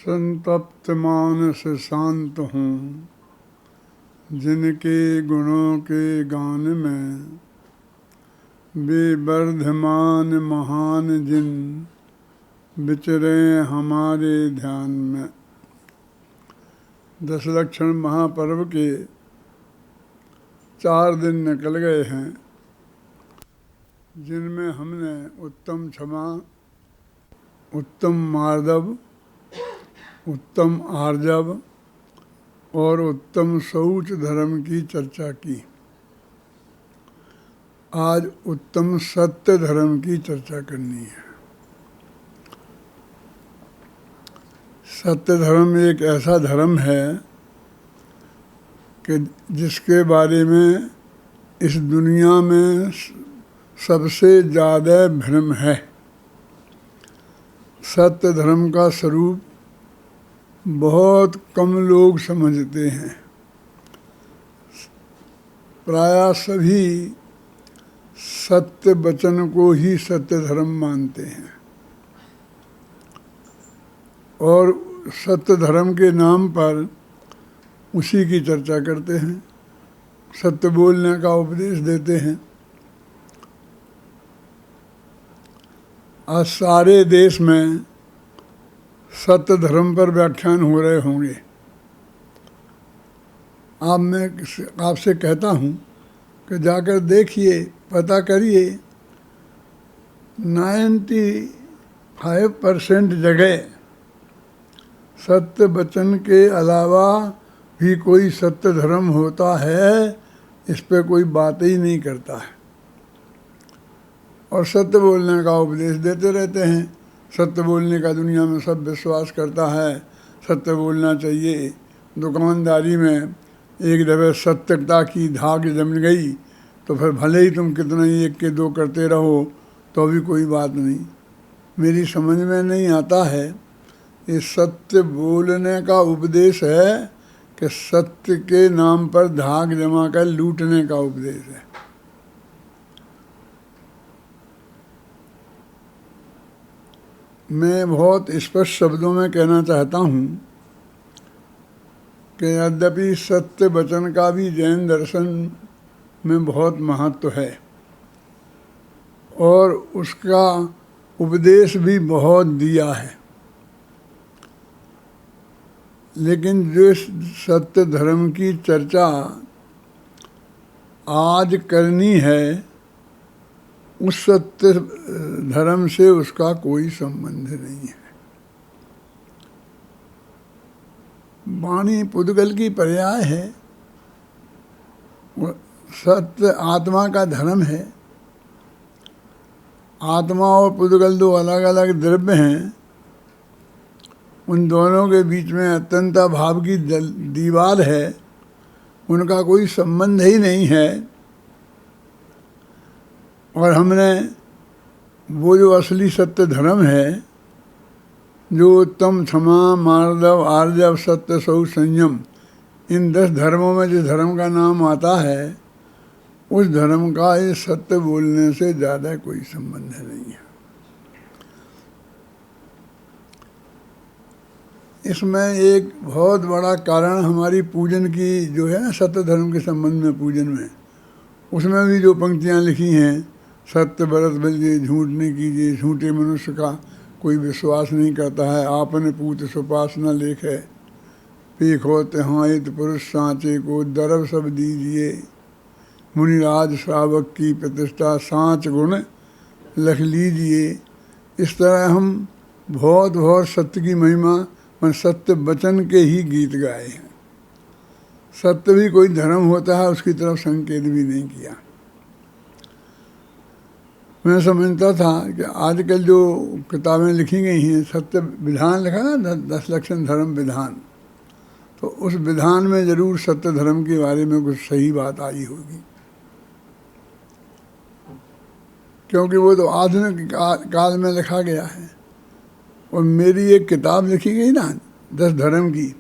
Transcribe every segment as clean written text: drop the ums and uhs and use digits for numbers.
संतप्त मानस शांत हूँ, जिनके गुणों के गान में वे वर्धमान महान जिन विचरे हमारे ध्यान में। दशलक्षण महापर्व के 4 दिन निकल गए हैं, जिनमें हमने उत्तम क्षमा, उत्तम मार्दव, उत्तम आर्जव और उत्तम शौच धर्म की चर्चा की। आज उत्तम सत्य धर्म की चर्चा करनी है। सत्य धर्म एक ऐसा धर्म है कि जिसके बारे में इस दुनिया में सबसे ज़्यादा भ्रम है। सत्य धर्म का स्वरूप बहुत कम लोग समझते हैं। प्रायः सभी सत्य वचन को ही सत्य धर्म मानते हैं और सत्य धर्म के नाम पर उसी की चर्चा करते हैं, सत्य बोलने का उपदेश देते हैं। आज सारे देश में सत्य धर्म पर व्याख्यान हो रहे होंगे। अब मैं आपसे कहता हूँ कि जाकर देखिए, पता करिए, 95% जगह सत्य वचन के अलावा भी कोई सत्य धर्म होता है, इस पे कोई बात ही नहीं करता है और सत्य बोलने का उपदेश देते रहते हैं। सत्य बोलने का दुनिया में सब विश्वास करता है, सत्य बोलना चाहिए। दुकानदारी में एक दफ़े सत्यता की धाक जम गई तो फिर भले ही तुम कितना ही 1 के 2 करते रहो तो भी कोई बात नहीं। मेरी समझ में नहीं आता है, ये सत्य बोलने का उपदेश है कि सत्य के नाम पर धाक जमा कर लूटने का उपदेश है। मैं बहुत स्पष्ट शब्दों में कहना चाहता हूँ कि यद्यपि सत्य वचन का भी जैन दर्शन में बहुत महत्व है और उसका उपदेश भी बहुत दिया है, लेकिन जो सत्य धर्म की चर्चा आज करनी है, उस सत्य धर्म से उसका कोई संबंध नहीं है। वाणी पुद्गल की पर्याय है, सत्य आत्मा का धर्म है। आत्मा और पुद्गल 2 अलग अलग द्रव्य हैं, उन दोनों के बीच में अत्यंता भाव की दीवार है, उनका कोई संबंध ही नहीं है। और हमने वो जो असली सत्य धर्म है, जो उत्तम क्षमा, मार्दव, आर्जव, सत्य, शौच, संयम, इन 10 धर्मों में जिस धर्म का नाम आता है, उस धर्म का इस सत्य बोलने से ज़्यादा कोई संबंध नहीं है। इसमें एक बहुत बड़ा कारण हमारी पूजन की जो है ना, सत्य धर्म के संबंध में पूजन में, उसमें भी जो पंक्तियाँ लिखी हैं, सत्य व्रत बलिए, झूठ नहीं कीजिए, झूठे मनुष्य का कोई विश्वास नहीं करता है, आपने पूत सुपास न लेखे, पीख होते हाथ पुरुष सांचे को दरब सब दीजिए, मुनिराज श्रावक की प्रतिष्ठा सांच गुण लख लीजिए। इस तरह हम बहुत बहुत सत्य की महिमा और सत्य वचन के ही गीत गाए हैं। सत्य भी कोई धर्म होता है, उसकी तरफ संकेत भी नहीं किया। मैं समझता था कि आजकल जो किताबें लिखी गई हैं, सत्य विधान लिखा ना, 10 लक्षण धर्म विधान, तो उस विधान में ज़रूर सत्य धर्म के बारे में कुछ सही बात आई होगी, क्योंकि वो तो आधुनिक काल में लिखा गया है। और मेरी एक किताब लिखी गई ना 10 धर्म की,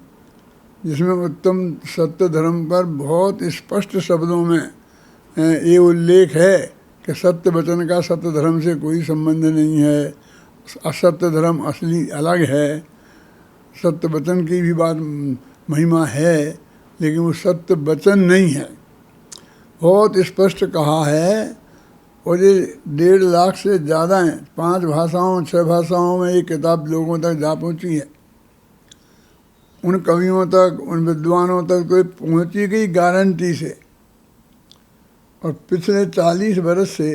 जिसमें उत्तम सत्य धर्म पर बहुत स्पष्ट शब्दों में ये उल्लेख है कि सत्य वचन का सत्य धर्म से कोई संबंध नहीं है, असत्य धर्म असली अलग है। सत्य वचन की भी बात महिमा है, लेकिन वो सत्य वचन नहीं है। बहुत स्पष्ट कहा है, और ये 1.5 लाख से ज़्यादा हैं, 5 भाषाओं 6 भाषाओं में ये किताब लोगों तक जा पहुँची है। उन कवियों तक, उन विद्वानों तक तो पहुँची गई गारंटी से। और पिछले 40 बरस से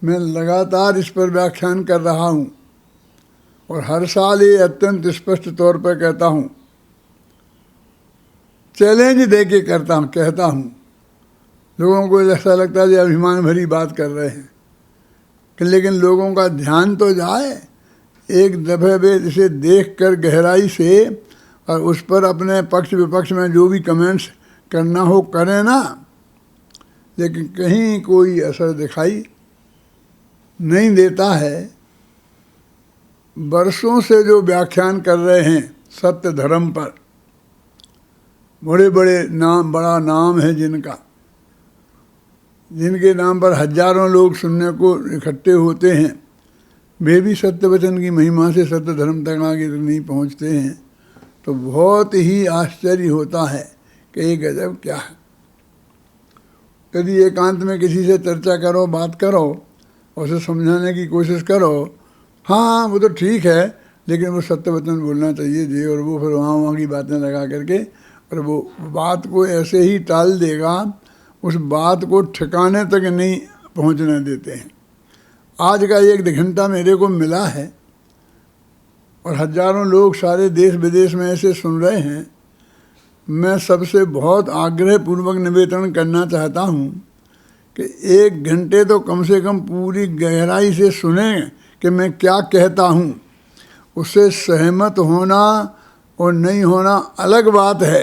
मैं लगातार इस पर व्याख्यान कर रहा हूँ, और हर साल ये अत्यंत स्पष्ट तौर पर कहता हूँ, चैलेंज दे के कहता हूँ। लोगों को ऐसा लगता है कि अभिमान भरी बात कर रहे हैं, कि लेकिन लोगों का ध्यान तो जाए, एक दफ़े वे इसे देख कर गहराई से, और उस पर अपने पक्ष विपक्ष में जो भी कमेंट्स करना हो करें ना, लेकिन कहीं कोई असर दिखाई नहीं देता है। वर्षों से जो व्याख्यान कर रहे हैं सत्य धर्म पर, बड़े बड़े नाम, बड़ा नाम है जिनका, जिनके नाम पर हजारों लोग सुनने को इकट्ठे होते हैं, वे भी सत्य वचन की महिमा से सत्य धर्म तक आगे नहीं पहुंचते हैं। तो बहुत ही आश्चर्य होता है कि ये गजब क्या है। यदि एकांत में किसी से चर्चा करो, बात करो, और उसे समझाने की कोशिश करो, हाँ वो तो ठीक है, लेकिन वो सत्य वचन बोलना चाहिए जी, और वो फिर वहाँ की बातें लगा करके, और वो बात को ऐसे ही टाल देगा, उस बात को ठिकाने तक नहीं पहुँचने देते हैं। आज का 1 घंटा मेरे को मिला है, और हजारों लोग सारे देश विदेश में ऐसे सुन रहे हैं। मैं सबसे बहुत आग्रहपूर्वक निवेदन करना चाहता हूँ कि 1 घंटे तो कम से कम पूरी गहराई से सुने कि मैं क्या कहता हूँ। उससे सहमत होना और नहीं होना अलग बात है,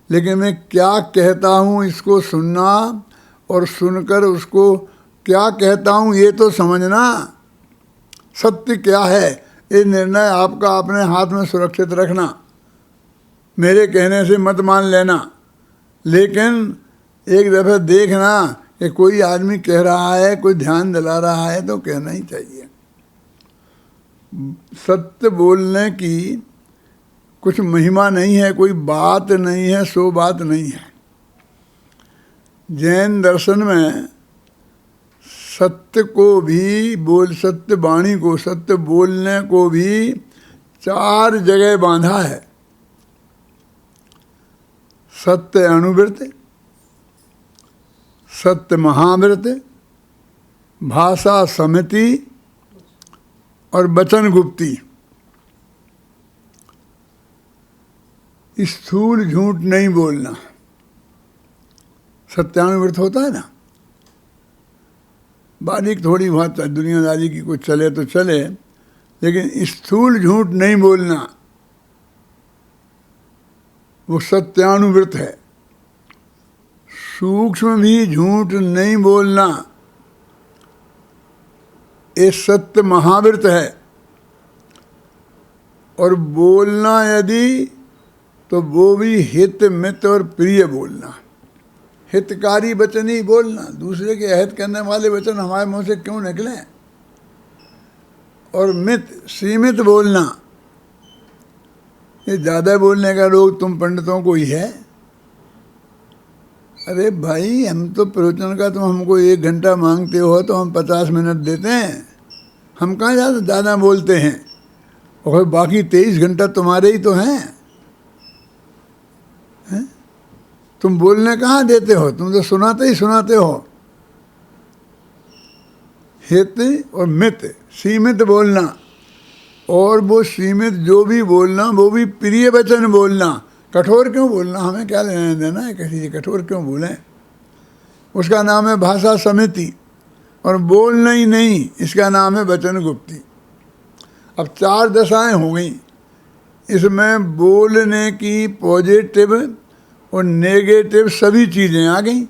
लेकिन मैं क्या कहता हूँ इसको सुनना, और सुनकर उसको क्या कहता हूँ ये तो समझना। सत्य क्या है ये निर्णय आपका अपने हाथ में सुरक्षित रखना, मेरे कहने से मत मान लेना, लेकिन एक दफ़े देखना कि कोई आदमी कह रहा है, कोई ध्यान दिला रहा है तो कहना ही चाहिए। सत्य बोलने की कुछ महिमा नहीं है, कोई बात नहीं है, सो बात नहीं है। जैन दर्शन में सत्य को भी सत्य वाणी को, सत्य बोलने को भी 4 जगह बांधा है। सत्य अनुवृत्त, सत्य महावृत्त, भाषा समिति और वचन गुप्ती। स्थूल झूठ नहीं बोलना, सत्यानुवृत्त होता है ना। बारीक थोड़ी बहुत दुनियादारी की कुछ चले तो चले, लेकिन स्थूल झूठ नहीं बोलना वो सत्यानुवृत्त है। सूक्ष्म भी झूठ नहीं बोलना ये सत्य महावृत्त है। और बोलना यदि तो वो भी हित मित और प्रिय बोलना, हितकारी वचन ही बोलना। दूसरे के अहित करने वाले वचन हमारे मुंह से क्यों निकले। और मित सीमित बोलना, ये ज़्यादा बोलने का रोग तुम पंडितों को ही है। अरे भाई, हम तो प्रवचन का तुम हमको 1 घंटा मांगते हो तो हम 50 मिनट देते हैं। हम कहाँ ज़्यादा बोलते हैं, और बाकी 23 घंटा तुम्हारे ही तो हैं। तुम बोलने कहाँ देते हो, तुम तो सुनाते ही सुनाते हो। हित और मित, सीमित बोलना, और वो सीमित जो भी बोलना वो भी प्रिय वचन बोलना। कठोर क्यों बोलना, हमें क्या लेना देना है किसी से, कठोर क्यों बोलें। उसका नाम है भाषा समिति, और बोलना ही नहीं, इसका नाम है वचन गुप्ती। अब 4 दशाएं हो गई। इसमें बोलने की पॉजिटिव और नेगेटिव सभी चीज़ें आ गई।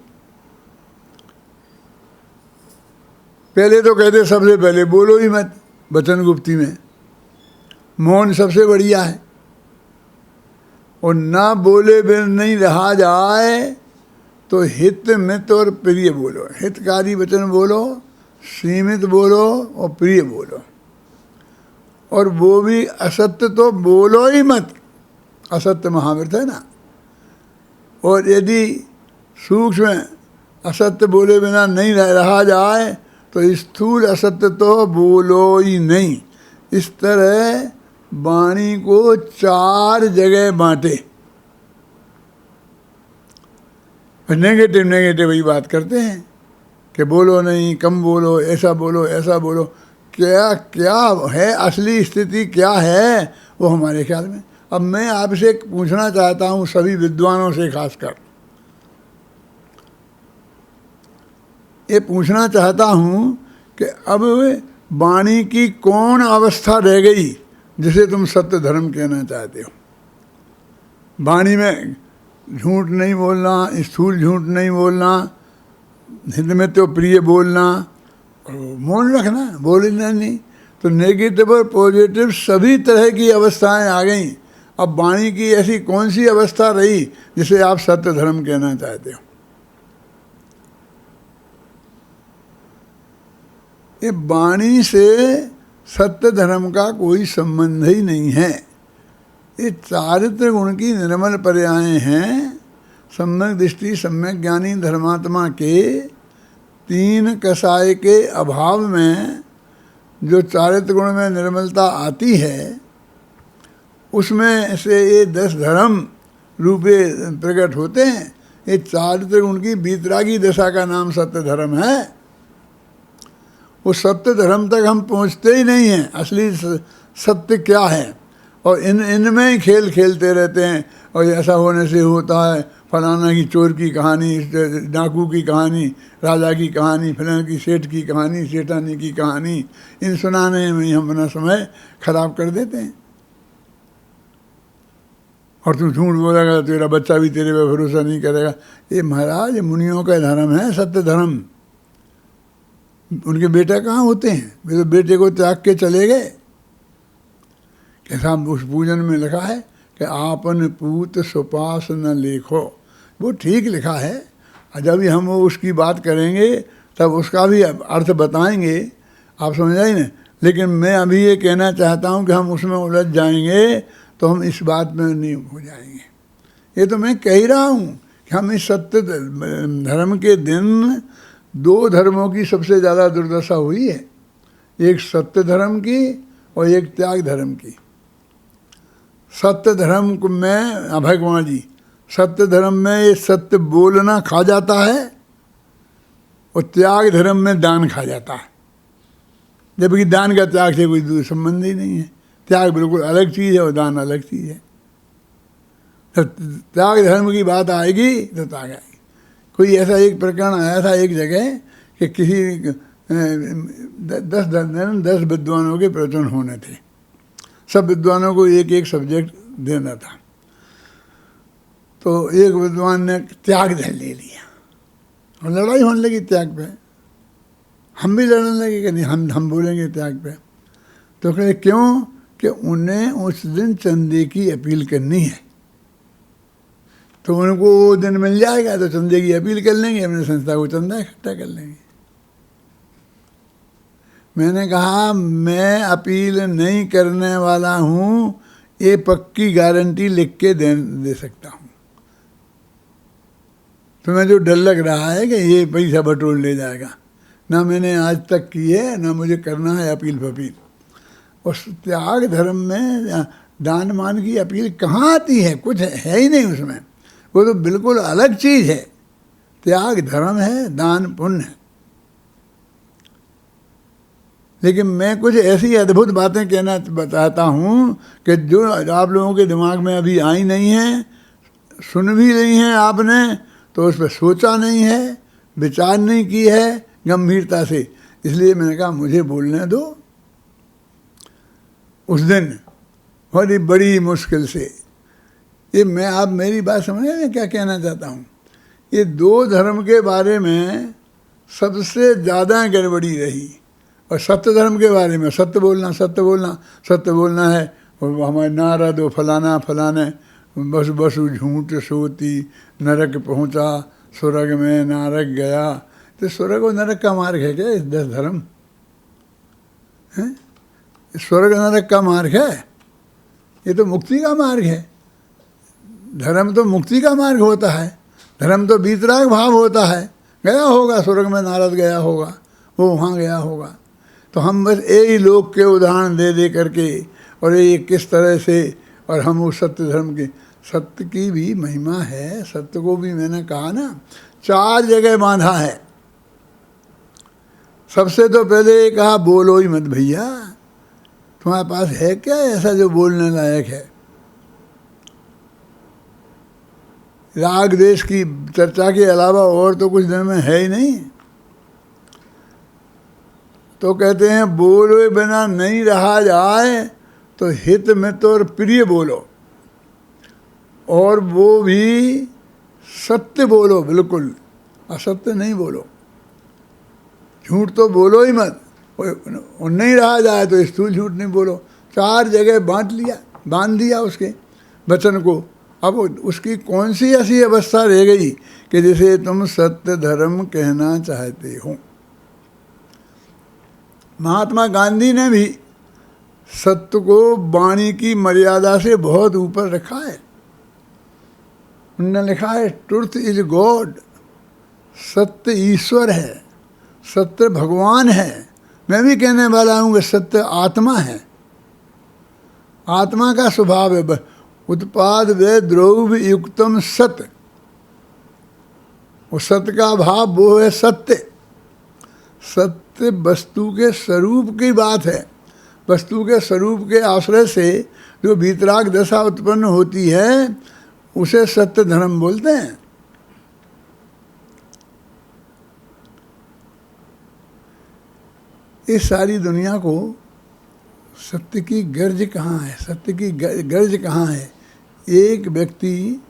पहले तो कहते सबसे पहले बोलो ही मत, वचन गुप्ती में मौन सबसे बढ़िया है। और ना बोले बिन नहीं रहा जाए तो हित मित और प्रिय बोलो। हितकारी वचन बोलो, सीमित बोलो और प्रिय बोलो। और वो भी असत्य तो बोलो ही मत, असत्य महाव्रत है ना। और यदि सूक्ष्म असत्य बोले बिना नहीं रहा जाए तो स्थूल असत्य तो बोलो ही नहीं। इस तरह वाणी को 4 जगह बांटे। नेगेटिव नेगेटिव ही बात करते हैं कि बोलो नहीं, कम बोलो, ऐसा बोलो, ऐसा बोलो। क्या क्या है असली स्थिति, क्या है वो हमारे ख्याल में। अब मैं आपसे पूछना चाहता हूँ, सभी विद्वानों से खासकर ये पूछना चाहता हूँ कि अब वाणी की कौन अवस्था रह गई जिसे तुम सत्य धर्म कहना चाहते हो। वाणी में झूठ नहीं बोलना, स्थूल झूठ नहीं बोलना, हित में तो प्रिय बोलना, मौन रखना, बोलना नहीं। तो नेगेटिव और पॉजिटिव सभी तरह की अवस्थाएं आ गई। अब वाणी की ऐसी कौन सी अवस्था रही जिसे आप सत्य धर्म कहना चाहते हो। ये वाणी से सत्य धर्म का कोई संबंध ही नहीं है। ये चारित्र गुण की निर्मल पर्याय हैं। सम्यक दृष्टि, सम्यक ज्ञानी धर्मात्मा के 3 कसाय के अभाव में जो चारित्र गुण में निर्मलता आती है, उसमें से ये 10 धर्म रूपे प्रकट होते हैं। ये चारित्र गुण की बीतरागी दशा का नाम सत्य धर्म है। वो सत्य धर्म तक हम पहुंचते ही नहीं हैं। असली सत्य क्या है, और इनमें ही खेल खेलते रहते हैं। और ऐसा होने से होता है, फलाना की चोर की कहानी, डाकू की कहानी, राजा की कहानी, फलाना की सेठ की कहानी, सेठानी की कहानी, इन सुनाने में ही हम अपना समय खराब कर देते हैं। और तुम झूठ बोलेगा, तेरा बच्चा भी तेरे पे भरोसा नहीं करेगा। ये महाराज मुनियों का धर्म है सत्य धर्म। उनके बेटा कहाँ होते हैं, वे तो बेटे को त्याग के चले गए। कैसा उस पूजन में लिखा है कि आपन पूत सुपास न लेखो। वो ठीक लिखा है, और जब हम वो उसकी बात करेंगे तब उसका भी अर्थ बताएंगे, आप समझ आए ना। लेकिन मैं अभी ये कहना चाहता हूँ कि हम उसमें उलझ जाएंगे तो हम इस बात में नहीं हो जाएंगे। ये तो मैं कह ही रहा हूँ कि हम इस सत्य धर्म के दिन 2 धर्मों की सबसे ज़्यादा दुर्दशा हुई है। एक सत्य धर्म की और एक त्याग धर्म की। सत्य धर्म में अभय कुमार जी, सत्य धर्म में ये सत्य बोलना खा जाता है और त्याग धर्म में दान खा जाता है। जबकि दान का त्याग से कोई संबंध ही नहीं है। त्याग बिल्कुल अलग चीज़ है और दान अलग चीज़ है। तो त्याग धर्म की बात आएगी तो त्याग आएगी। कोई ऐसा एक प्रकरण आया था एक जगह कि किसी 10 विद्वानों के प्रवचन होने थे। सब विद्वानों को एक एक सब्जेक्ट देना था। तो एक विद्वान ने त्याग धर्म ले लिया और लड़ाई होने लगी त्याग पे। हम भी लड़ने लगे कि नहीं, हम बोलेंगे त्याग पे। तो कहे क्यों, कि उन्हें उस दिन चंदे की अपील करनी है। तो उनको वो दिन मिल जाएगा तो चंदे की अपील कर लेंगे, अपनी संस्था को चंदा इकट्ठा कर लेंगे। मैंने कहा मैं अपील नहीं करने वाला हूँ, ये पक्की गारंटी लिख के दे सकता हूँ। तुम्हें जो डर लग रहा है कि ये पैसा बटोर ले जाएगा, ना मैंने आज तक की है, ना मुझे करना है अपील फपील। और त्याग धर्म में दान मान की अपील कहाँ आती है, कुछ है ही नहीं उसमें। वो तो बिल्कुल अलग चीज़ है। त्याग धर्म है, दान पुण्य है। लेकिन मैं कुछ ऐसी अद्भुत बातें कहना बताता हूँ कि जो आप लोगों के दिमाग में अभी आई नहीं हैं, सुन भी नहीं है आपने, तो उस पर सोचा नहीं है, विचार नहीं की है गंभीरता से। इसलिए मैंने कहा मुझे बोलने दो। उस दिन बड़ी बड़ी मुश्किल से ये मैं, आप मेरी बात समझ रहे हैं क्या कहना चाहता हूँ। ये 2 धर्म के बारे में सबसे ज़्यादा गड़बड़ी रही। और सत्य धर्म के बारे में सत्य बोलना, सत्य बोलना, सत्य बोलना है। और हमारे नारद और फलाना फलाने बस बसु झूठ सोती नरक पहुँचा स्वर्ग में नारक गया। तो स्वर्ग और नरक का मार्ग है क्या इस 10 धर्म हैं? स्वर्ग नरक का मार्ग है, ये तो मुक्ति का मार्ग है। धर्म तो मुक्ति का मार्ग होता है, धर्म तो वीतराग भाव होता है। गया होगा स्वर्ग में, नारद गया होगा, वो वहाँ गया होगा। तो हम बस यही लोग के उदाहरण दे दे करके, और ये किस तरह से, और हम उस सत्य धर्म के, सत्य की भी महिमा है। सत्य को भी मैंने कहा ना 4 जगह बांधा है। सबसे तो पहले कहा बोलो ही मत भैया, तुम्हारे पास है क्या ऐसा जो बोलने लायक है? राग देश की चर्चा के अलावा और तो कुछ दिन में है ही नहीं। तो कहते हैं बोले बिना नहीं रहा जाए, तो हित मित और प्रिय बोलो, और वो भी सत्य बोलो, बिल्कुल असत्य नहीं बोलो। झूठ तो बोलो ही मत, और नहीं रहा जाए तो स्थूल झूठ नहीं बोलो। 4 जगह बांध दिया उसके वचन को। अब उसकी कौन सी ऐसी अवस्था रह गई कि जिसे तुम सत्य धर्म कहना चाहते हो? महात्मा गांधी ने भी सत्य को वाणी की मर्यादा से बहुत ऊपर रखा है। उन्होंने लिखा है ट्रुथ इज गॉड, सत्य ईश्वर है, सत्य भगवान है। मैं भी कहने वाला हूँ कि सत्य आत्मा है, आत्मा का स्वभाव है। उत्पाद वे द्रव्य युक्तम सत्य, वो सत्य का भाव वो है सत्य। सत्य वस्तु के स्वरूप की बात है। वस्तु के स्वरूप के आश्रय से जो वीतराग दशा उत्पन्न होती है उसे सत्य धर्म बोलते हैं। इस सारी दुनिया को सत्य की गर्ज कहाँ है? सत्य की गर्ज कहाँ है? एक व्यक्ति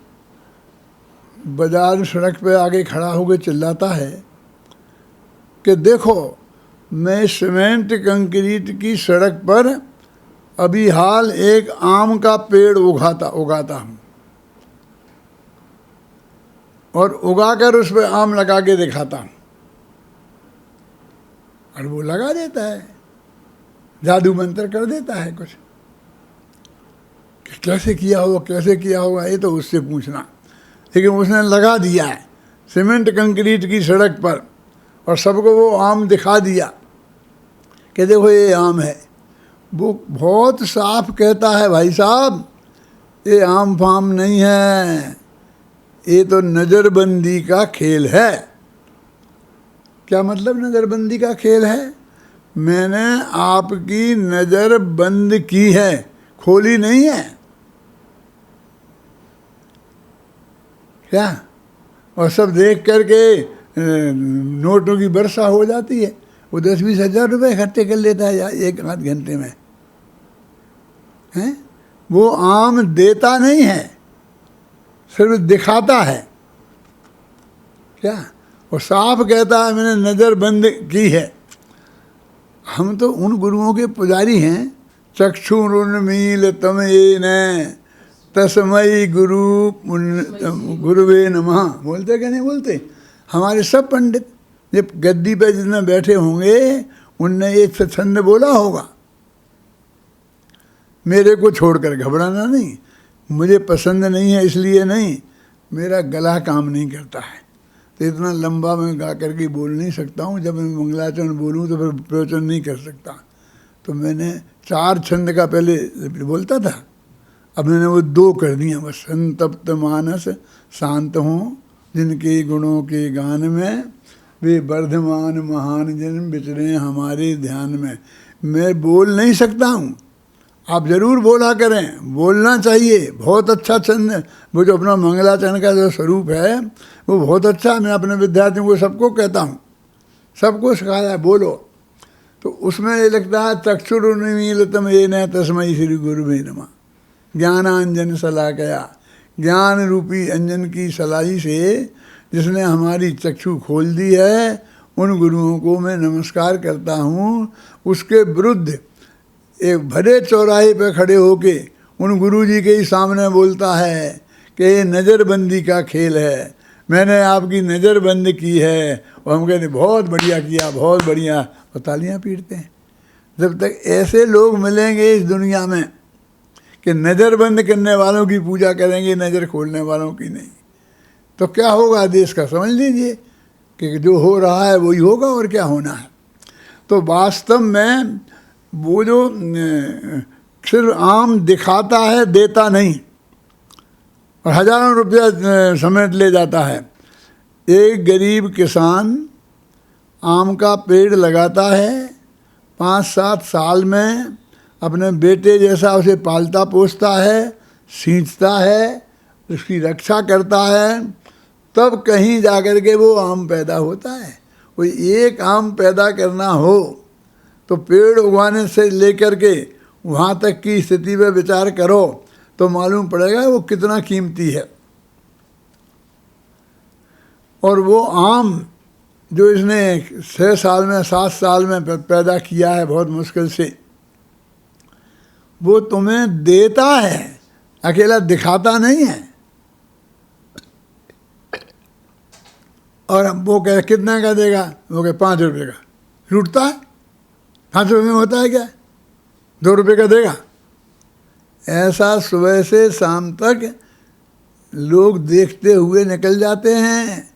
बाजार सड़क पे आगे खड़ा होकर चिल्लाता है कि देखो मैं सीमेंट कंक्रीट की सड़क पर अभी हाल एक आम का पेड़ उगाता हूँ, और उगाकर उस पर आम लगा के दिखाता हूँ। और वो लगा देता है, जादू मंत्र कर देता है कुछ। कैसे किया होगा ये तो उससे पूछना, लेकिन उसने लगा दिया है सीमेंट कंक्रीट की सड़क पर, और सबको वो आम दिखा दिया कि देखो ये आम है। वो बहुत साफ कहता है भाई साहब ये आम फाम नहीं है, ये तो नज़रबंदी का खेल है। क्या मतलब नज़रबंदी का खेल है? मैंने आपकी नज़र बंद की है, खोली नहीं है क्या? और सब देख करके नोटों की वर्षा हो जाती है। वो 10-20 हज़ार रुपये इकट्ठे कर लेता है 1 आध घंटे में, हैं? वो आम देता नहीं है, सिर्फ दिखाता है क्या? और साफ कहता है मैंने नज़र बंद की है। हम तो उन गुरुओं के पुजारी हैं। चक्षुरुन्मील तम येन तस्मै गुरुवे नमः बोलते क्या नहीं बोलते? हमारे सब पंडित जब गद्दी पे जितने बैठे होंगे उनने ये छंद बोला होगा। मेरे को छोड़कर घबराना नहीं, मुझे पसंद नहीं है इसलिए नहीं, मेरा गला काम नहीं करता है, तो इतना लंबा मैं गा करके बोल नहीं सकता हूँ। जब मैं मंगलाचरण बोलूँ तो फिर प्रवचन नहीं कर सकता। तो मैंने 4 छंद का पहले बोलता था, अब मैंने वो 2 कर दिया बस। संतप्त मानस शांत हों जिनके गुणों के गान में, वे वर्धमान महान जन विचरे हमारे ध्यान में। मैं बोल नहीं सकता हूँ, आप ज़रूर बोला करें, बोलना चाहिए। बहुत अच्छा छंद है वो, जो अपना मंगलाचरण का जो स्वरूप है वो बहुत अच्छा है। मैं अपने विद्यार्थियों को सबको कहता हूँ, सबको सिखाया है बोलो। तो उसमें ये लगता है चक्षुरुन्मीलितम येन तस्मै श्री गुरुवे नमः। ज्ञानांजन शलाकया, ज्ञान रूपी अंजन की सलाई से जिसने हमारी चक्षु खोल दी है, उन गुरुओं को मैं नमस्कार करता हूँ। उसके विरुद्ध एक भरे चौराहे पर खड़े होके उन गुरु जी के ही सामने बोलता है कि ये नज़रबंदी का खेल है, मैंने आपकी नज़र बंद की है। और हम कहते बहुत बढ़िया किया, बहुत बढ़िया, और तालियां पीटते हैं। जब तक ऐसे लोग मिलेंगे इस दुनिया में कि नज़र बंद करने वालों की पूजा करेंगे, नज़र खोलने वालों की नहीं, तो क्या होगा देश का समझ लीजिए कि जो हो रहा है वही होगा और क्या होना है। तो वास्तव में वो जो सिर्फ आम दिखाता है, देता नहीं, और हजारों रुपया समेट ले जाता है। एक गरीब किसान आम का पेड़ लगाता है, 5-7 साल में अपने बेटे जैसा उसे पालता पोसता है, सींचता है, उसकी रक्षा करता है, तब कहीं जाकर के वो आम पैदा होता है। कोई एक आम पैदा करना हो तो पेड़ उगाने से लेकर के वहाँ तक की स्थिति पे विचार करो तो मालूम पड़ेगा वो कितना कीमती है। और वो आम जो इसने 6 साल में 7 साल में पैदा किया है बहुत मुश्किल से, वो तुम्हें देता है, अकेला दिखाता नहीं है। और वो कहे कितना का देगा, वो कहे 5 रुपये का, लूटता है। 5 रुपये में होता है क्या, 2 रुपये का देगा। ऐसा सुबह से शाम तक लोग देखते हुए निकल जाते हैं,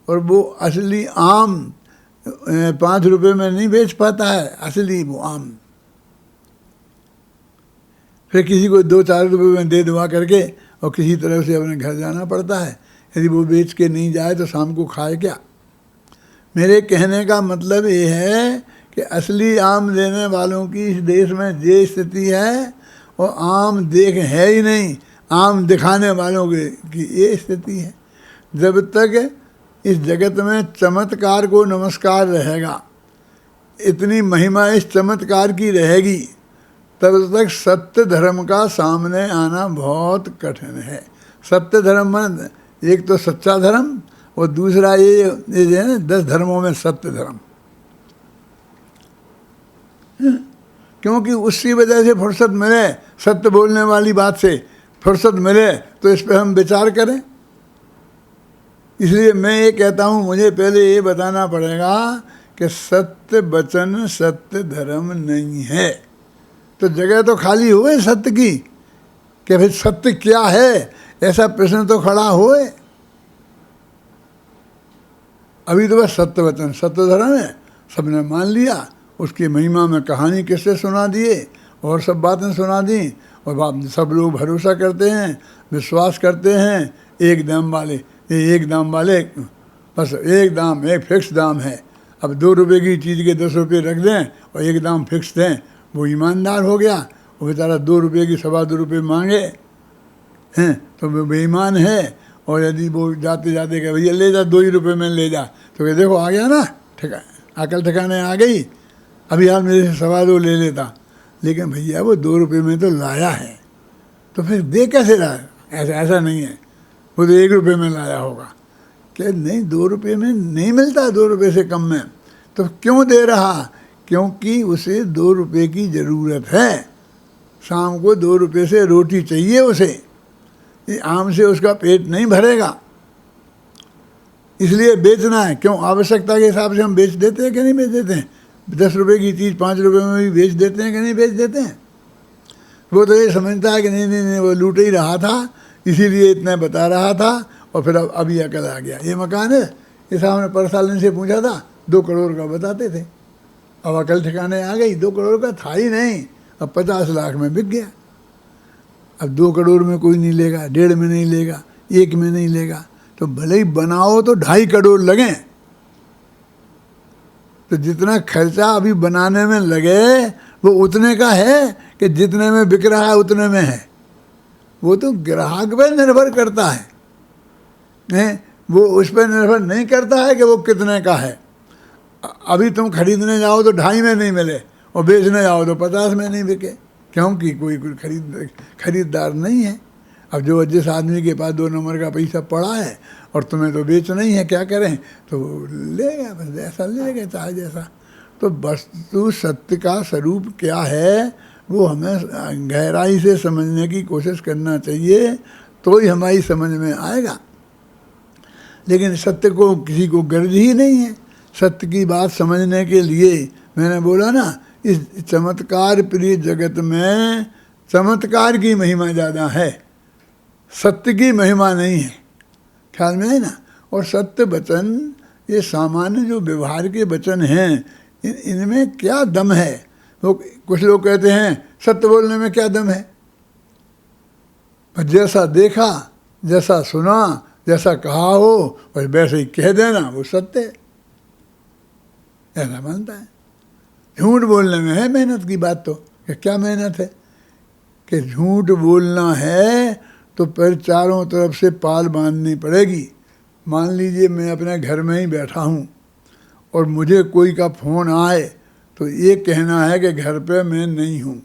और वो असली आम 5 रुपये में नहीं बेच पाता है, असली वो आम फिर किसी को 2-4 रुपये में दे दुआ करके और किसी तरह से अपने घर जाना पड़ता है। यदि वो बेच के नहीं जाए तो शाम को खाए क्या। मेरे कहने का मतलब ये है कि असली आम देने वालों की इस देश में ये स्थिति है, और आम देख है ही नहीं, आम दिखाने वालों की ये स्थिति है। जब तक इस जगत में चमत्कार को नमस्कार रहेगा, इतनी महिमा इस चमत्कार की रहेगी, तब तक सत्य धर्म का सामने आना बहुत कठिन है। सत्य धर्म में एक तो सच्चा धर्म, और दूसरा ये है ना 10 धर्मों में सत्य धर्म। क्योंकि उसी वजह से फुर्सत मिले, सत्य बोलने वाली बात से फुर्सत मिले तो इस पर हम विचार करें। इसलिए मैं ये कहता हूँ, मुझे पहले ये बताना पड़ेगा कि सत्य वचन सत्य धर्म नहीं है, तो जगह तो खाली हुए सत्य की कि भाई सत्य क्या है, ऐसा प्रश्न तो खड़ा हुए। अभी तो बस सत्य वचन सत्य धर्म है, सबने मान लिया, उसकी महिमा में कहानी किससे सुना दिए और सब बातें सुना दी, और सब लोग भरोसा करते हैं, विश्वास करते हैं। एक दाम वाले, ये एक दाम वाले, बस एक दाम, एक फिक्स दाम है। अब 2 रुपये की चीज़ के 10 रुपये रख दें और एक दाम फिक्स दें, वो ईमानदार हो गया। वो बेचारा 2 रुपये की 2.25 रुपये मांगे हैं तो वो बेईमान है। और यदि वो जाते जाते कहे भैया ले जा, 2 ही रुपये में ले जा, तो कहे देखो आ गया ना, अकल ठिकाने आ गई, अभी आप मेरे से 2.25 ले लेता। लेकिन भैया वो 2 रुपये में तो लाया है, तो फिर दे कैसे लाया। ऐसा नहीं है, वो तो 1 रुपये में लाया होगा। कि नहीं, 2 रुपये में नहीं मिलता, 2 रुपये से कम में, तो क्यों दे रहा, क्योंकि उसे 2 रुपये की ज़रूरत है। शाम को 2 रुपये से रोटी चाहिए उसे, ये आम से उसका पेट नहीं भरेगा, इसलिए बेचना है। क्यों, आवश्यकता के हिसाब से हम बेच देते हैं कि नहीं बेच देते हैं। 10 रुपये की चीज़ 5 रुपये में भी बेच देते हैं कि नहीं बेच देते हैं। वो तो ये समझता है कि नहीं नहीं नहीं वो लूट ही रहा था, इसीलिए इतना बता रहा था, और फिर अब अभी अकल आ गया। ये मकान है, ये सामने परसालन से पूछा था, 2 करोड़ का बताते थे, अब अकल ठिकाने आ गई। 2 करोड़ का था ही नहीं, अब 50 लाख में बिक गया। अब 2 करोड़ में कोई नहीं लेगा, 1.5 में नहीं लेगा, 1 में नहीं लेगा, तो भले ही बनाओ तो 2.5 करोड़ लगें। तो जितना खर्चा अभी बनाने में लगे वो उतने का है कि जितने में बिक रहा है उतने में है। वो तो ग्राहक पर निर्भर करता है, नहीं वो उस पर निर्भर नहीं करता है कि वो कितने का है। अभी तुम खरीदने जाओ तो 2.5 में नहीं मिले, और बेचने जाओ तो 50 में नहीं बिके, क्योंकि कोई खरीददार नहीं है। अब जो जिस आदमी के पास 2 नंबर का पैसा पड़ा है और तुम्हें तो बेचना ही है, क्या करें, तो लेगा, बस जैसा लेगा चाहे जैसा। तो वस्तु सत्य का स्वरूप क्या है वो हमें गहराई से समझने की कोशिश करना चाहिए, तो ही हमारी समझ में आएगा। लेकिन सत्य को किसी को गर्ज ही नहीं है। सत्य की बात समझने के लिए मैंने बोला ना इस चमत्कार प्रिय जगत में चमत्कार की महिमा ज़्यादा है, सत्य की महिमा नहीं है। ख्याल में है ना। और सत्य वचन, ये सामान्य जो व्यवहार के वचन हैं, इनमें क्या दम है? तो कुछ लोग कहते हैं सत्य बोलने में क्या दम है? पर जैसा देखा, जैसा सुना, जैसा कहा हो और वैसे ही कह देना, वो सत्य है, ऐसा मानता है। झूठ बोलने में है मेहनत की बात। तो क्या मेहनत है कि झूठ बोलना है तो फिर चारों तरफ से पाल बांधनी पड़ेगी। मान लीजिए मैं अपने घर में ही बैठा हूँ और मुझे कोई का फ़ोन आए तो ये कहना है कि घर पे मैं नहीं हूँ,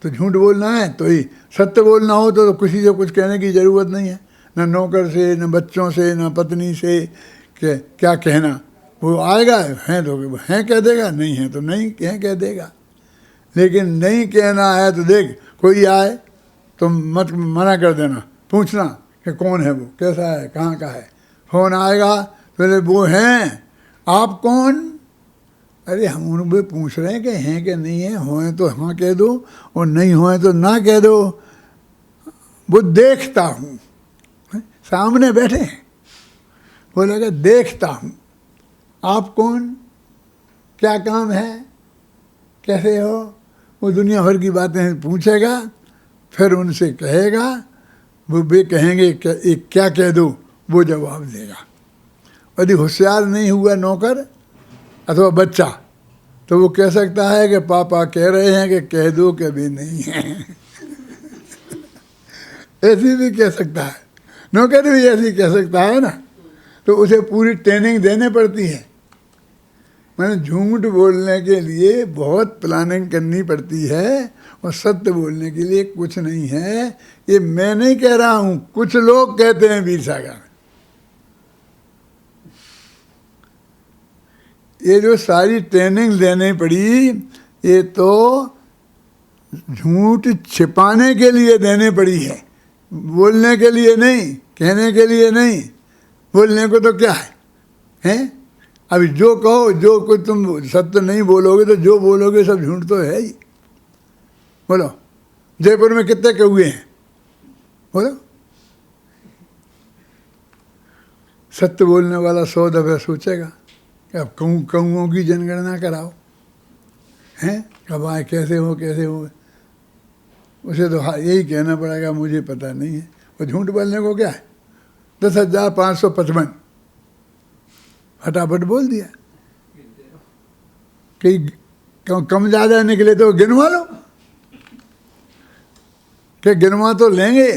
तो झूठ बोलना है। तो ही सत्य बोलना हो तो किसी से कुछ कहने की ज़रूरत नहीं है, न नौकर से, न बच्चों से, न पत्नी से, कि क्या कहना। वो आएगा, हैं तो हैं कह देगा, नहीं है तो नहीं हैं कह देगा। लेकिन नहीं कहना है तो देख, कोई आए तो मत मना कर देना, पूछना कि कौन है वो, कैसा है, कहाँ का है। फ़ोन आएगा पहले वो हैं, आप कौन? अरे हम उनसे पूछ रहे हैं कि हैं कि नहीं है, होए तो हाँ कह दो और नहीं होए तो ना कह दो। वो देखता हूँ, सामने बैठे हैं, बोलेगा देखता हूँ, आप कौन, क्या काम है, कैसे हो। वो दुनिया भर की बातें पूछेगा, फिर उनसे कहेगा, वो वे कहेंगे एक क्या कह दो, वो जवाब देगा। यदि होशियार नहीं हुआ नौकर अथवा बच्चा तो वो कह सकता है कि पापा कह रहे हैं कि कह दो कि भी नहीं है। ऐसी भी कह सकता है, नौकर भी ऐसी कह सकता है ना। तो उसे पूरी ट्रेनिंग देने पड़ती है। मैंने झूठ बोलने के लिए बहुत प्लानिंग करनी पड़ती है और सत्य बोलने के लिए कुछ नहीं है। ये मैं नहीं कह रहा हूँ, कुछ लोग कहते हैं वीर सागर। ये जो सारी ट्रेनिंग लेनी पड़ी, ये तो झूठ छिपाने के लिए देनी पड़ी है, बोलने के लिए नहीं, कहने के लिए नहीं। बोलने को तो क्या है, हैं? अभी जो कहो, जो कुछ तुम सत्य नहीं बोलोगे तो जो बोलोगे सब झूठ तो है ही। बोलो जयपुर में कितने कौए हैं, बोलो। सत्य बोलने वाला 100 दफे सोचेगा कि अब कौओं की जनगणना कराओ, हैं? कब आए, कैसे हो, कैसे हो। उसे तो यही कहना पड़ेगा मुझे पता नहीं है। वो झूठ बोलने को क्या है, 10,555 फटाफट बोल दिया। कि कम ज़्यादा निकले तो गिनवा लो, कि गिनवा तो लेंगे,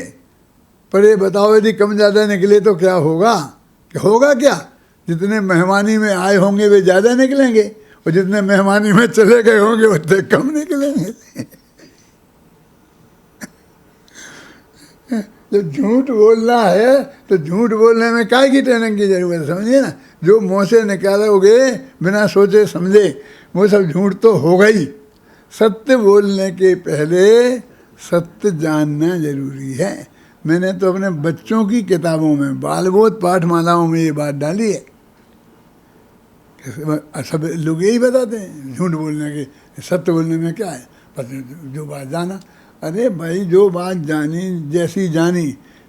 पर ये बताओ यदि कम ज़्यादा निकले तो क्या होगा? कि होगा क्या, जितने मेहमानी में आए होंगे वे ज़्यादा निकलेंगे और जितने मेहमानी में चले गए होंगे उतने कम निकलेंगे। जब झूठ बोलना है तो झूठ बोलने में काय की ट्रेनिंग की जरूरत है, समझिए ना। जो मुँह से निकालोगे बिना सोचे समझे वो सब झूठ तो होगा ही। सत्य बोलने के पहले सत्य जानना जरूरी है। मैंने तो अपने बच्चों की किताबों में, बालबोध पाठमालाओं में ये बात डाली है। सब लोग यही बताते हैं झूठ बोलने के, सत्य बोलने में क्या है, पर जो बात जाना। अरे भाई जो बात जानी, जैसी जानी,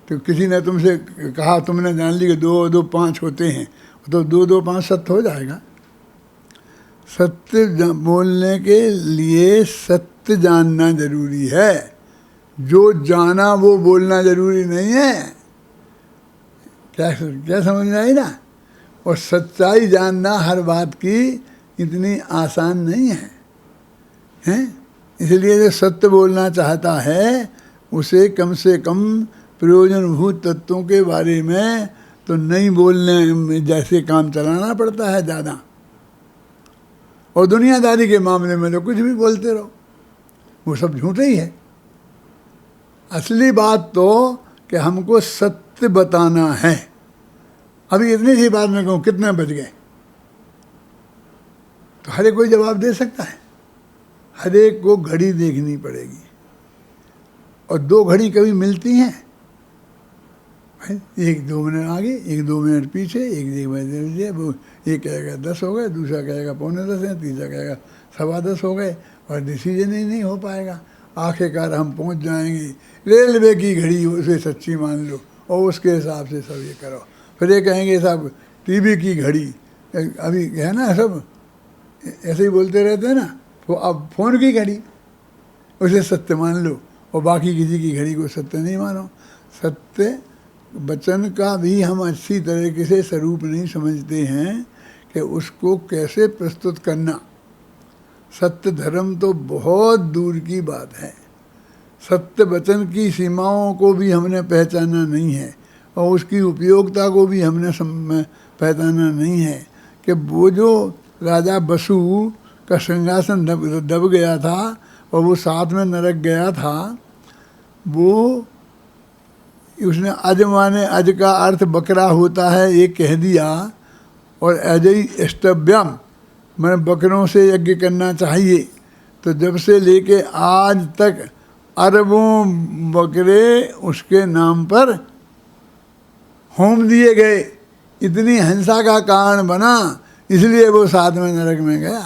तो किसी ने तुमसे कहा, तुमने जान ली कि 2 और 2 5 होते हैं, तो 2 2 5 सत्य हो जाएगा। सत्य बोलने के लिए सत्य जानना जरूरी है, जो जाना वो बोलना जरूरी नहीं है। क्या समझ में आई ना। और सच्चाई जानना हर बात की इतनी आसान नहीं है, हैं? इसलिए जो सत्य बोलना चाहता है उसे कम से कम प्रयोजनभूत तत्वों के बारे में तो नहीं बोलने में जैसे काम चलाना पड़ता है ज़्यादा। और दुनियादारी के मामले में तो कुछ भी बोलते रहो, वो सब झूठे ही है। असली बात तो कि हमको सत्य बताना है। अभी इतनी सी बात मैं कहूँ कितने बज गए, तो हर एक कोई जवाब दे सकता है। हर एक को घड़ी देखनी पड़ेगी, और 2 घड़ी कभी मिलती हैं? भाई 1-2 मिनट आगे, 1-2 मिनट पीछे, एक बजे वो एक कहेगा 10 हो गए, दूसरा कहेगा 9:45 है, तीसरा कहेगा 10:15 हो गए, और डिसीजन ही नहीं हो पाएगा। आखिरकार हम पहुंच जाएंगे। रेलवे की घड़ी उसे सच्ची मान लो और उसके हिसाब से सब ये करो। फिर ये कहेंगे साहब टीवी की घड़ी, अभी है ना सब ऐसे ही बोलते रहते हैं ना, तो अब फ़ोन की घड़ी उसे सत्य मान लो और बाकी किसी की घड़ी को सत्य नहीं मानो। सत्य वचन का भी हम अच्छी तरीके से स्वरूप नहीं समझते हैं कि उसको कैसे प्रस्तुत करना। सत्य धर्म तो बहुत दूर की बात है। सत्य वचन की सीमाओं को भी हमने पहचाना नहीं है और उसकी उपयोगिता को भी हमने पहचाना नहीं है कि वो जो राजा बसु का सिंहासन दब गया था और वो साथ में नरक गया था, वो उसने अज माने अज का अर्थ बकरा होता है ये कह दिया, और अजय स्तव्यम मैंने बकरों से यज्ञ करना चाहिए। तो जब से लेके आज तक अरबों बकरे उसके नाम पर होम दिए गए। इतनी हिंसा का कारण बना, इसलिए वो साथ में नरक में गया।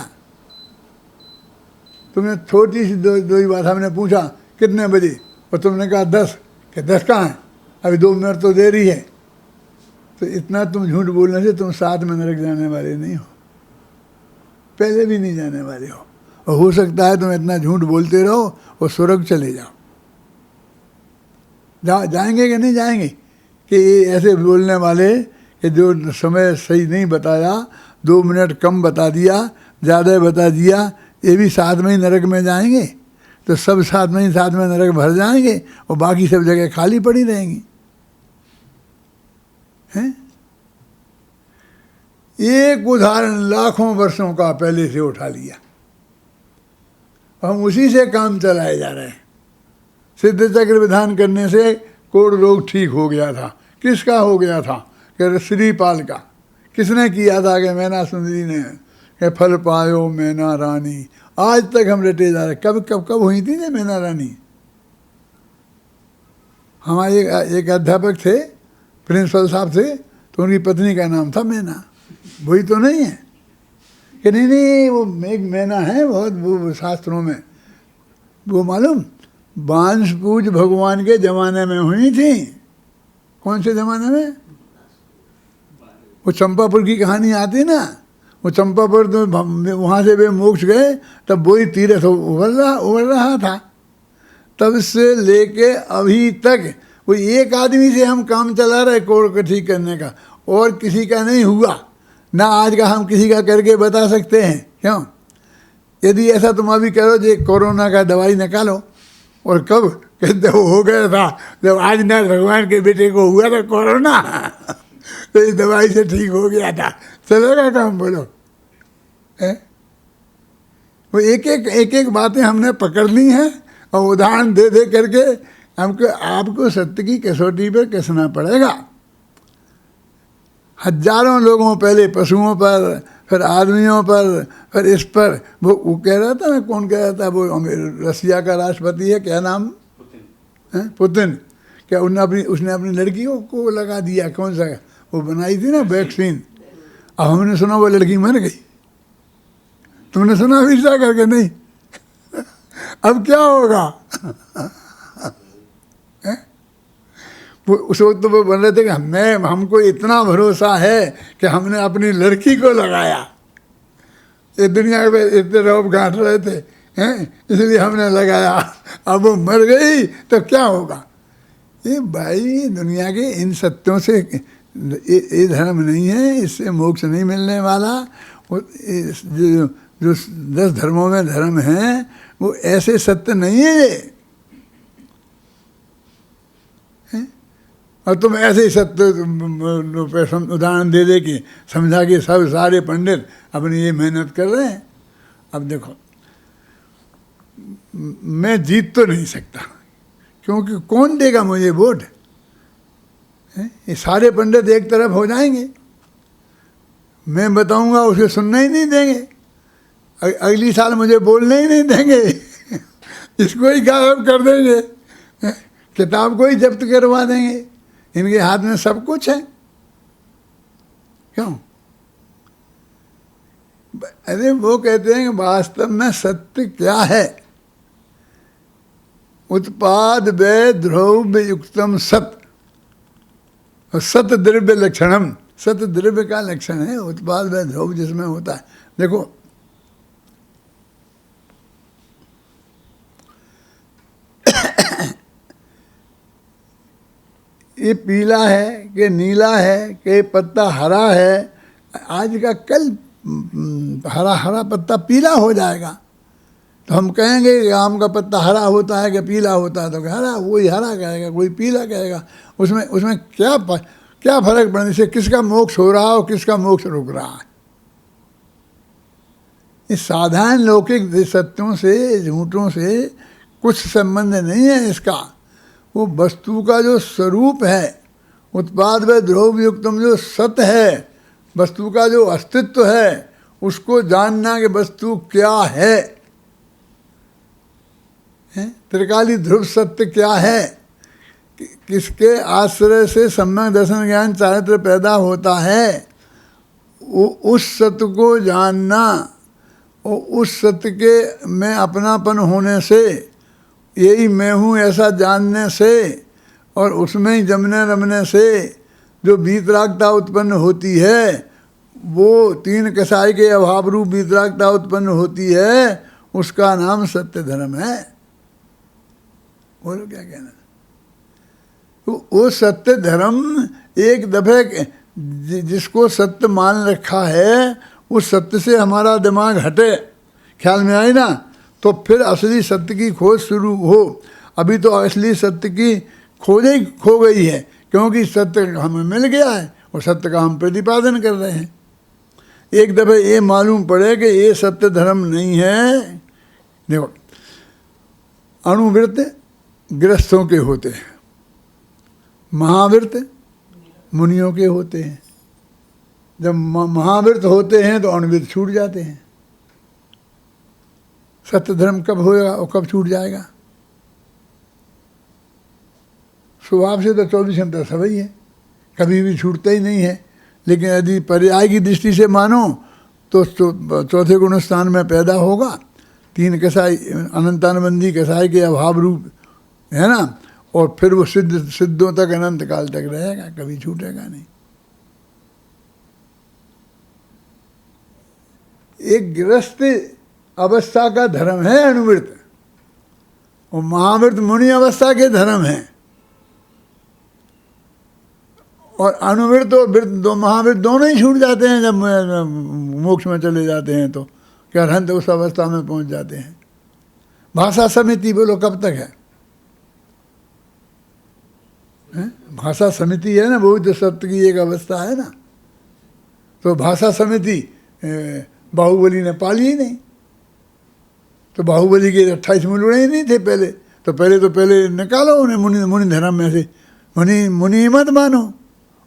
तुमने छोटी सी दो ही बात हमने पूछा कितने बजे, और तुमने कहा 10, कि 10 कहाँ है, अभी 2 मिनट तो देरी है। तो इतना तुम झूठ बोलने से तुम साथ में नरक जाने वाले नहीं हो, पहले भी नहीं जाने वाले हो। और हो सकता है तुम इतना झूठ बोलते रहो और स्वर्ग चले जाओ। जाएंगे कि नहीं जाएंगे? कि ऐसे बोलने वाले कि जो समय सही नहीं बताया, 2 मिनट कम बता दिया, ज़्यादा बता दिया, ये भी साथ में ही नरक में जाएंगे। तो सब साथ में नरक भर जाएंगे और बाकी सब जगह खाली पड़ी रहेंगी। हैं? एक उदाहरण लाखों वर्षों का पहले से उठा लिया, हम उसी से काम चलाए जा रहे हैं। सिद्ध चक्र विधान करने से कोढ़ रोग ठीक हो गया था। किसका हो गया था? कि श्रीपाल का। किसने किया था? कि मैना सुंदरी ने। कि फल पायो मैना रानी। आज तक हम रटे जा रहे। कब हुई थी ये मैना रानी? हमारे एक अध्यापक थे, प्रिंसिपल साहब थे, तो उनकी पत्नी का नाम था मैना। वही तो नहीं है? कि नहीं वो एक मैना है बहुत, वो शास्त्रों में वो मालूम बांस पूज भगवान के ज़माने में हुई थी। कौन से ज़माने में? वो चंपापुर की कहानी आती ना, वो चंपापुर तो वहाँ से वे मोक्ष गए, तब वही तीर्थ उभर रहा था। तब से लेके अभी तक वो एक आदमी से हम काम चला रहे कोढ़ को ठीक करने का, और किसी का नहीं हुआ ना। आज का हम किसी का करके बता सकते हैं। क्यों? यदि ऐसा तुम अभी करो जो कोरोना का दवाई निकालो, और कब कहते हो गया था जब आज ना भगवान के बेटे को हुआ था कोरोना, तो इस दवाई से ठीक हो गया था। चलेगा काम? बोलो। वो एक बातें हमने पकड़ ली हैं और उदाहरण दे करके हमको आपको सत्य की कसौटी पर कसना पड़ेगा। हजारों लोगों, पहले पशुओं पर, फिर आदमियों पर, फिर इस पर। वो कह रहा था ना, कौन कह रहा था? वो रसिया का राष्ट्रपति है, क्या नाम? पुतिन। क्या उसने अपनी लड़की को लगा दिया? कौन सा वो बनाई थी ना वैक्सीन। अब हमने सुना वो लड़की मर गई। तुमने सुना विचार करके? नहीं। अब क्या होगा? उस वक्त तो वो बन रहे थे कि हमको इतना भरोसा है कि हमने अपनी लड़की को लगाया। ये दुनिया में इतने रौब गांठ रहे थे, हैं, इसलिए हमने लगाया। अब वो मर गई तो क्या होगा? ये भाई दुनिया के इन सत्यों से ये धर्म नहीं है, इससे मोक्ष नहीं मिलने वाला। जो 10 धर्मों में धर्म हैं वो ऐसे सत्य नहीं है ये। और तुम ऐसे ही सत्य उदाहरण दे के समझा कि सब सारे पंडित अपनी ये मेहनत कर रहे हैं। अब देखो, मैं जीत तो नहीं सकता, क्योंकि कौन देगा मुझे वोट? ये सारे पंडित एक तरफ हो जाएंगे, मैं बताऊंगा उसे सुनना ही नहीं देंगे, अगली साल मुझे बोलने ही नहीं देंगे, इसको ही गायब कर देंगे, किताब को ही जब्त करवा देंगे। इनके हाथ में सब कुछ है। क्यों? अरे वो कहते हैं कि वास्तव में सत्य क्या है? उत्पाद व्यय द्रव्य युक्तम सत, और सत द्रव्य लक्षणम, सत द्रव्य का लक्षण है उत्पाद व्यय द्रव्य जिसमें होता है। देखो ये पीला है कि नीला है कि पत्ता हरा है, आज का कल हरा हरा पत्ता पीला हो जाएगा, तो हम कहेंगे कि आम का पत्ता हरा होता है कि पीला होता है, तो हरा वही हरा कहेगा, कोई पीला कहेगा। उसमें उसमें क्या फर्क पड़ने से किसका मोक्ष हो रहा है और किसका मोक्ष रुक रहा है? इस साधारण लौकिक सत्यों से झूठों से कुछ संबंध नहीं है इसका। वो वस्तु का जो स्वरूप है, उत्पाद व द्रव्य युक्तम जो सत्य है, वस्तु का जो अस्तित्व है, उसको जानना कि वस्तु क्या है। त्रिकाली ध्रुव सत्य क्या है, किसके आश्रय से सम्यक दर्शन ज्ञान चारित्र पैदा होता है, उस सत्य को जानना और उस सत्य के में अपनापन होने से, यही मैं हूँ ऐसा जानने से, और उसमें ही जमने रमने से जो वीतरागता उत्पन्न होती है, वो तीन कसाई के अभाव रूप वीतरागता उत्पन्न होती है, उसका नाम सत्य धर्म है। बोलो क्या कहना? तो वो सत्य धर्म एक दफे जिसको सत्य मान रखा है, उस सत्य से हमारा दिमाग हटे, ख्याल में आई ना, तो फिर असली सत्य की खोज शुरू हो। अभी तो असली सत्य की खोज ही खो गई है, क्योंकि सत्य हमें मिल गया है और सत्य का हम प्रतिपादन कर रहे हैं। एक दफे ये मालूम पड़े कि ये सत्य धर्म नहीं है। देखो, अणुव्रत गृहस्थों के होते हैं, महाव्रत मुनियों के होते हैं। जब महाव्रत होते हैं तो अणुव्रत छूट जाते हैं। सत्य धर्म कब होगा और कब छूट जाएगा? स्वभाव से तो 24 घंटा सब ही है, कभी भी छूटता ही नहीं है। लेकिन यदि पर्याय की दृष्टि से मानो तो चौथे गुण स्थान में पैदा होगा। तीन कसाई अनंतानुबंधी कसाई के अभाव रूप है ना, और फिर वो सिद्धों तक अनंत काल तक रहेगा, कभी छूटेगा नहीं। एक गृहस्थ अवस्था का धर्म है अणुव्रत, और महाव्रत मुनि अवस्था के धर्म है। और अणुव्रत और व्रत दो महाव्रत दोनों ही छूट जाते हैं जब मोक्ष में चले जाते हैं, तो क्या अरहंत उस अवस्था में पहुंच जाते हैं। भाषा समिति बोलो कब तक है? भाषा समिति है ना, बहुत सत्य की एक अवस्था है ना। तो भाषा समिति बाहुबली ने पाली ही नहीं, तो बाहुबली के 28 मुलुड़े ही नहीं थे पहले। तो पहले निकालो उन्हें मुनि धर्म में से, मुनि मत मानो।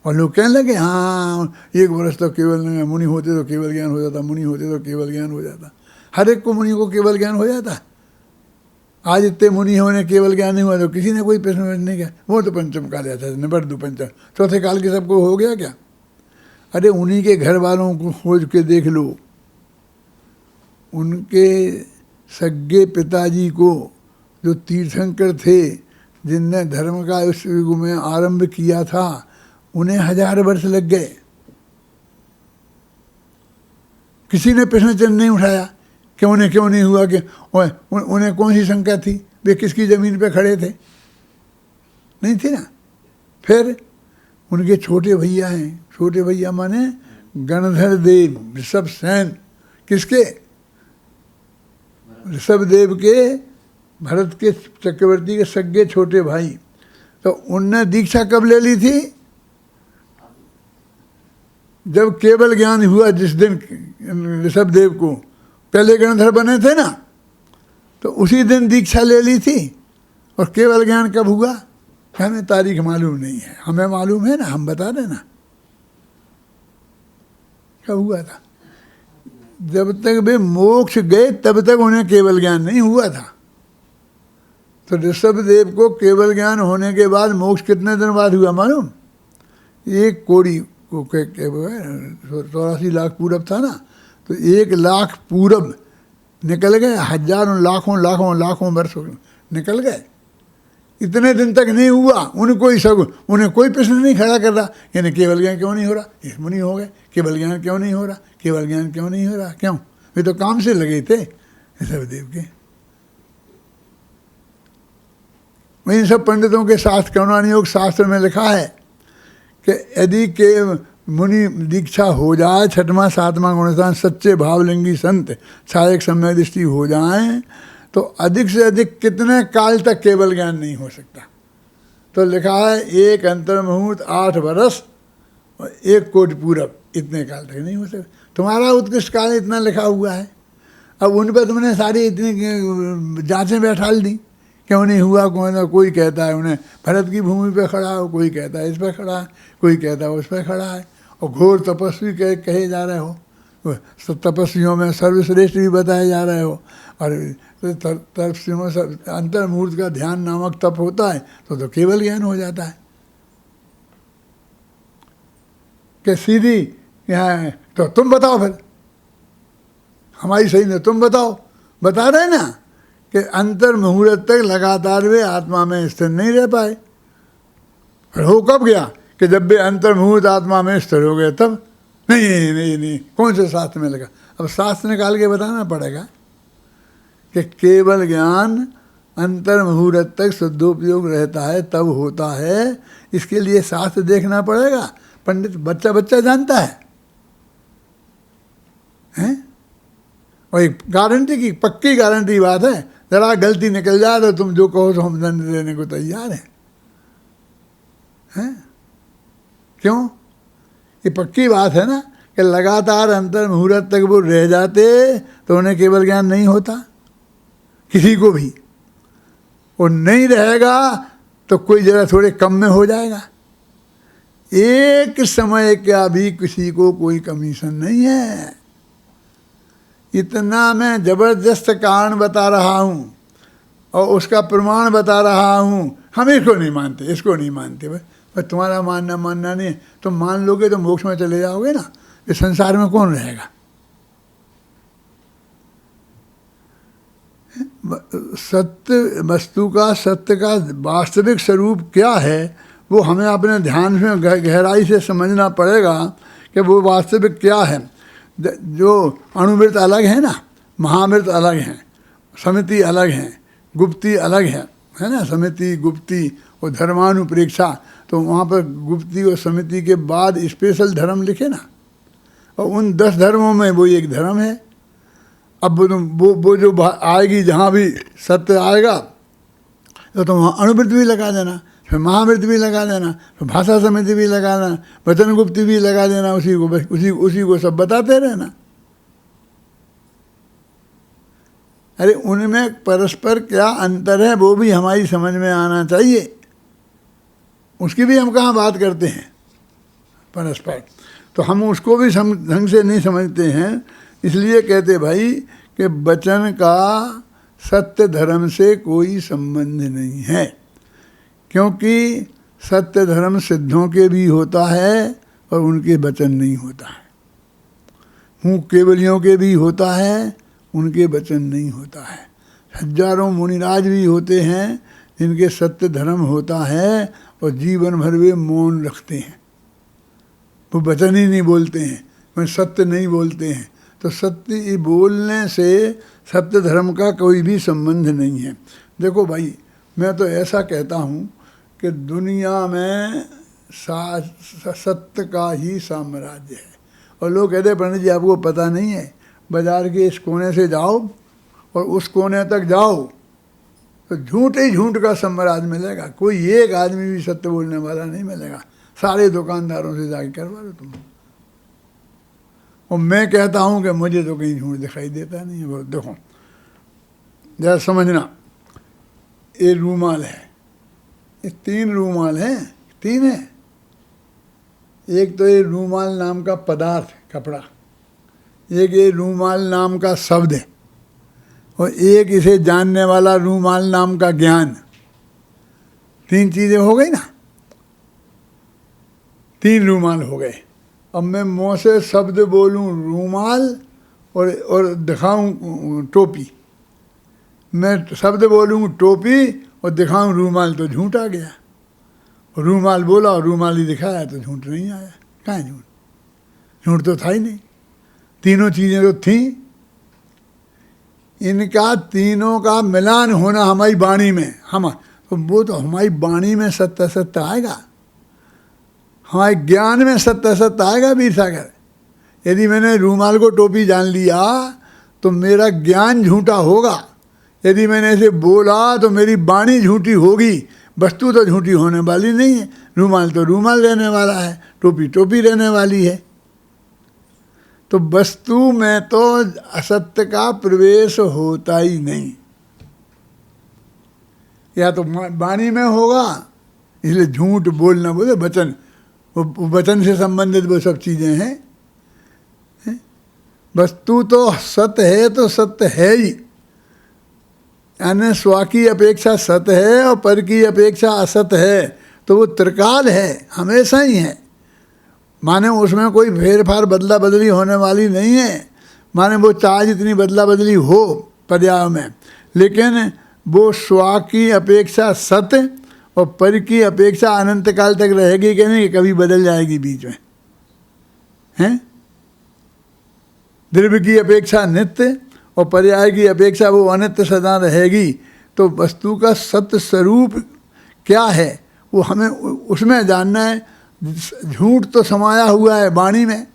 और लोग कहने लगे हाँ 1 वर्ष तो केवल मुनि होते तो केवल ज्ञान हो जाता, मुनि होते तो केवल ज्ञान हो जाता। हर एक को मुनि को केवल ज्ञान हो जाता। आज इतने मुनि होने केवल ज्ञान नहीं हुआ तो किसी ने कोई प्रश्न नहीं किया। वो तो पंचम काल आता है, निबट दो पंचम, चौथे काल के सबको हो गया क्या? अरे उन्हीं के घर वालों को खोज के देख लो। उनके सगे पिताजी को जो तीर्थंकर थे, जिनने धर्म का उस युग में आरंभ किया था, उन्हें 1000 वर्ष लग गए। किसी ने प्रश्न चिन्ह नहीं उठाया कि उन्हें क्यों नहीं हुआ, कि उन्हें कौन सी शंका थी, वे किसकी ज़मीन पे खड़े थे? नहीं थी ना। फिर उनके छोटे भैया हैं, छोटे भैया माने गणधर देव, ऋषभ सेन। किसके? ऋषभ देव के, भरत के चक्रवर्ती के सगे छोटे भाई। तो उनने दीक्षा कब ले ली थी? जब केवल ज्ञान हुआ, जिस दिन ऋषभ देव को पहले गणधर बने थे ना, तो उसी दिन दीक्षा ले ली थी। और केवल ज्ञान कब हुआ? हमें तारीख मालूम नहीं है, हमें मालूम है ना, हम बता देना कब हुआ था। जब तक वे मोक्ष गए तब तक उन्हें केवल ज्ञान नहीं हुआ था। तो ऋषभ देव को केवल ज्ञान होने के बाद मोक्ष कितने दिन बाद हुआ मालूम? एक कोड़ी को 84 लाख पूरब था ना, तो 1 लाख पूरब निकल गए, हजारों लाखों लाखों लाखों वर्ष निकल गए। इतने दिन तक नहीं हुआ, उन्हें कोई प्रश्न नहीं खड़ा कर रहा, यानी केवल ज्ञान क्यों नहीं हो रहा, इस मुनि हो गए, केवल ज्ञान क्यों नहीं हो रहा, केवल ज्ञान क्यों नहीं हो रहा, क्यों? वे तो काम से लगे थे ऋषभदेव के। इन सब पंडितों के शास्त्र, करुणानि योग शास्त्र में लिखा है कि यदि के मुनि दीक्षा हो जाए, 6वां 7वां गुणस्थान सच्चे भावलिंगी संत सहायक सम्यक दृष्टि हो जाएं, तो अधिक से अधिक कितने काल तक केवल ज्ञान नहीं हो सकता? तो लिखा है 1 अंतर्मुहूर्त 8 वर्ष और 1 कोटि पूरब, इतने काल तक नहीं हो सकता। तुम्हारा उत्कृष्ट काल इतना लिखा हुआ है, अब उन पर तुमने सारी इतनी जांचें बैठा दी, क्यों नहीं हुआ? कोई कहता है उन्हें भरत की भूमि पे खड़ा हो, कोई कहता है इस पर खड़ा है, कोई कहता है उस पर खड़ा है, और घोर तपस्वी कहे जा रहे हो, तपस्वियों में सर्वश्रेष्ठ भी बताए जा रहे हो, और तपस्वियों में अंतर्मुहूर्त का ध्यान नामक तप होता है तो केवल ज्ञान हो जाता है। कि सीधी यहाँ तो तुम बताओ, फिर हमारी सही नहीं, तुम बताओ। बता रहे ना कि अंतर मुहूर्त तक लगातार वे आत्मा में स्थिर नहीं रह पाए। फिर हो कब गया कि जब वे अंतर मुहूर्त आत्मा में स्थिर हो गए तब? नहीं नहीं नहीं, कौन से शास्त्र में लगा? अब शास्त्र निकाल के बताना पड़ेगा कि केवल ज्ञान अंतर मुहूर्त तक शुद्धोपयोग रहता है तब होता है। इसके लिए शास्त्र देखना पड़ेगा। पंडित बच्चा बच्चा जानता है, हैं? और एक गारंटी की पक्की गारंटी बात है, जरा गलती निकल जाए तो तुम जो कहो तो हम दंड देने को तैयार हैं? क्यों? ये पक्की बात है ना कि लगातार अंतर मुहूर्त तक वो रह जाते तो उन्हें केवल ज्ञान नहीं होता, किसी को भी। और नहीं रहेगा तो कोई जरा थोड़े कम में हो जाएगा। एक समय का भी किसी को कोई कमीशन नहीं है। इतना मैं जबरदस्त कारण बता रहा हूँ और उसका प्रमाण बता रहा हूँ। हम इसको नहीं मानते, इसको नहीं मानते। भाई तुम्हारा मानना नहीं है, तुम मान लोगे तो मोक्ष में चले जाओगे ना। इस संसार में कौन रहेगा? सत्य वस्तु का, सत्य का वास्तविक स्वरूप क्या है वो हमें अपने ध्यान में गहराई से समझना पड़ेगा कि वो वास्तविक क्या है। जो अणुमृत अलग है ना, महामृत अलग हैं, समिति अलग हैं, गुप्ती अलग है ना। समिति गुप्ती और धर्मानुप्रेक्षा, तो वहाँ पर गुप्ती और समिति के बाद स्पेशल धर्म लिखे ना, और उन 10 धर्मों में वो एक धर्म है। अब वो जो आएगी, जहाँ भी सत्य आएगा तो वहाँ अणुवृत्त भी लगा देना, फिर महावृत्त भी लगा देना, फिर भाषा समिति भी लगा देना, वचन गुप्ती भी लगा देना। उसी को सब बताते रहना। अरे उनमें परस्पर क्या अंतर है वो भी हमारी समझ में आना चाहिए। उसकी भी हम कहाँ बात करते हैं परस्पर, तो हम उसको भी ढंग से नहीं समझते हैं। इसलिए कहते भाई कि वचन का सत्य धर्म से कोई संबंध नहीं है, क्योंकि सत्य धर्म सिद्धों के भी होता है और उनके वचन नहीं होता है। मुँह केवलियों के भी होता है, उनके वचन नहीं होता है। हजारों मुनिराज भी होते हैं जिनके सत्य धर्म होता है और जीवन भर वे मौन रखते हैं, वो वचन ही नहीं बोलते हैं, वो सत्य नहीं बोलते हैं। तो सत्य बोलने से सत्य धर्म का कोई भी संबंध नहीं है। देखो भाई, मैं तो ऐसा कहता हूँ कि दुनिया में सत्य का ही साम्राज्य है। और लोग कहते हैं पंडित जी आपको पता नहीं है, बाजार के इस कोने से जाओ और उस कोने तक जाओ तो झूठ ही झूठ का साम्राज्य मिलेगा। कोई एक आदमी भी सत्य बोलने वाला नहीं मिलेगा। सारे दुकानदारों से जाके करवा लो तुम। और मैं कहता हूँ कि मुझे तो कहीं झूठ दिखाई देता नहीं है। देखो जरा समझना, ये रूमाल है, ये 3 रूमाल हैं, 3 है। एक तो ये रूमाल नाम का पदार्थ कपड़ा, एक ये रूमाल नाम का शब्द है, और एक इसे जानने वाला रूमाल नाम का ज्ञान। 3 चीज़ें हो गई ना। 3 रूमाल हो गए। अब मैं मुँह से शब्द बोलूँ रूमाल और दिखाऊं टोपी, मैं शब्द बोलूँ टोपी और दिखाऊं रूमाल, तो झूठ आ गया। रूमाल बोला और रूमाल ही दिखाया तो झूठ नहीं आया। कहाँ झूठ? झूठ तो था ही नहीं, तीनों चीज़ें तो थीं। इनका तीनों का मिलान होना हमारी वाणी में, हम तो वो तो हमारी वाणी में सत्य सत्य आएगा, हमारे ज्ञान में सत्य सत्य आएगा। वीर सागर, यदि मैंने रूमाल को टोपी जान लिया तो मेरा ज्ञान झूठा होगा। यदि मैंने ऐसे बोला तो मेरी वाणी झूठी होगी, वस्तु तो झूठी होने वाली नहीं है। रूमाल तो रूमाल रहने वाला है, टोपी टोपी रहने वाली है। तो वस्तु में तो असत्य का प्रवेश होता ही नहीं, या तो वाणी में होगा, इसलिए झूठ बोलना बोले वचन, वो वचन से संबंधित वो सब चीज़ें हैं। वस्तु तो सत्य है तो सत्य है ही, यानी स्व की अपेक्षा सत्य है और पर की अपेक्षा असत्य है, तो वो त्रिकाल है, हमेशा ही है। माने उसमें कोई फेरफार बदला बदली होने वाली नहीं है, माने वो चाहे जितनी बदला बदली हो पर्याय में, लेकिन वो स्व की अपेक्षा सत्य और पर की अपेक्षा अनंत काल तक रहेगी कि नहीं, कभी बदल जाएगी बीच में, हैं? द्रव्य की अपेक्षा नित्य और पर्याय की अपेक्षा वो अनित्य सदा रहेगी। तो वस्तु का सत्य स्वरूप क्या है वो हमें उसमें जानना है। झूठ तो समाया हुआ है वाणी में,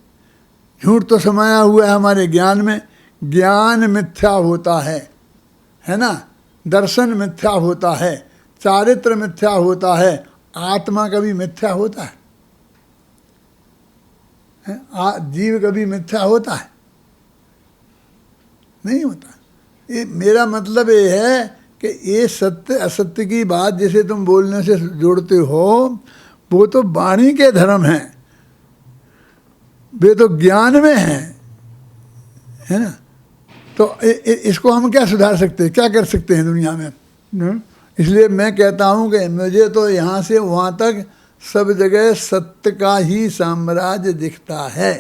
झूठ तो समाया हुआ है हमारे ज्ञान में। ज्ञान मिथ्या होता है ना, दर्शन मिथ्या होता है, चारित्र मिथ्या होता है, आत्मा कभी मिथ्या होता है? जीव कभी मिथ्या होता है? नहीं होता। ये मेरा मतलब ये है कि ये सत्य असत्य की बात जैसे तुम बोलने से जोड़ते हो, वो तो वाणी के धर्म हैं, वे तो ज्ञान में हैं, है ना। तो इसको हम क्या सुधार सकते हैं, क्या कर सकते हैं दुनिया में? इसलिए मैं कहता हूँ कि मुझे तो यहाँ से वहाँ तक सब जगह सत्य का ही साम्राज्य दिखता है,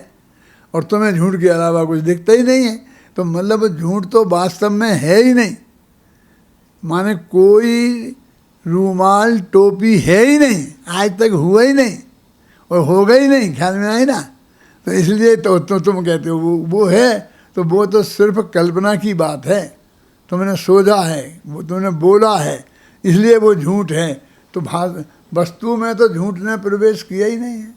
और तुम्हें झूठ के अलावा कुछ दिखता ही नहीं है। तो मतलब झूठ तो वास्तव में है ही नहीं, माने कोई रूमाल टोपी है ही नहीं, आज तक हुआ ही नहीं और होगा ही नहीं, ख्याल में आई ना। तो इसलिए तो तुम कहते हो वो है, तो वो तो सिर्फ कल्पना की बात है, तुमने सोचा है, वो तुमने बोला है, इसलिए वो झूठ है। तो वस्तु में तो झूठ ने प्रवेश किया ही नहीं है,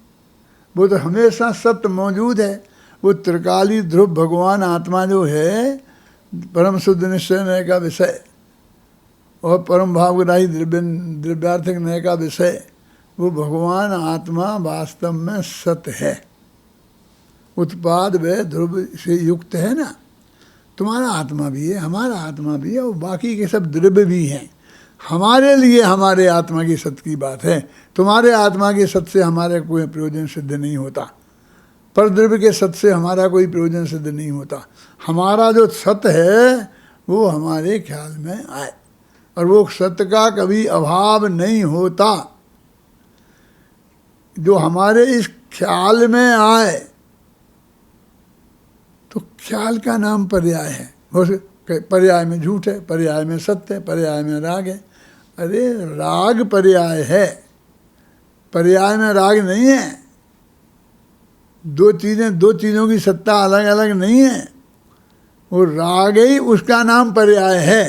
वो तो हमेशा सत्य मौजूद है। वो त्रिकाली ध्रुव भगवान आत्मा जो है, परम शुद्ध निश्चय नय का विषय और परम भावग्राही द्रव्यार्थिक नय का विषय, वो भगवान आत्मा वास्तव में सत्य है, उत्पाद व ध्रुव से युक्त है ना। तुम्हारा आत्मा भी है, हमारा आत्मा भी है, और बाकी के सब द्रव्य भी हैं। हमारे लिए हमारे आत्मा की सत्य की बात है, तुम्हारे आत्मा के सत्य से हमारे कोई प्रयोजन सिद्ध नहीं होता, पर द्रव्य के सत्य से हमारा कोई प्रयोजन सिद्ध नहीं होता। हमारा जो सत्य है वो हमारे ख्याल में आए, और वो सत्य का कभी अभाव नहीं होता। जो हमारे इस ख्याल में आए, तो ख्याल का नाम पर्याय है। पर्याय में झूठ है, पर्याय में सत्य है, पर्याय में राग है। अरे राग पर्याय है, पर्याय में राग नहीं है। दो चीज़ों की सत्ता अलग अलग नहीं है, वो राग ही उसका नाम पर्याय है,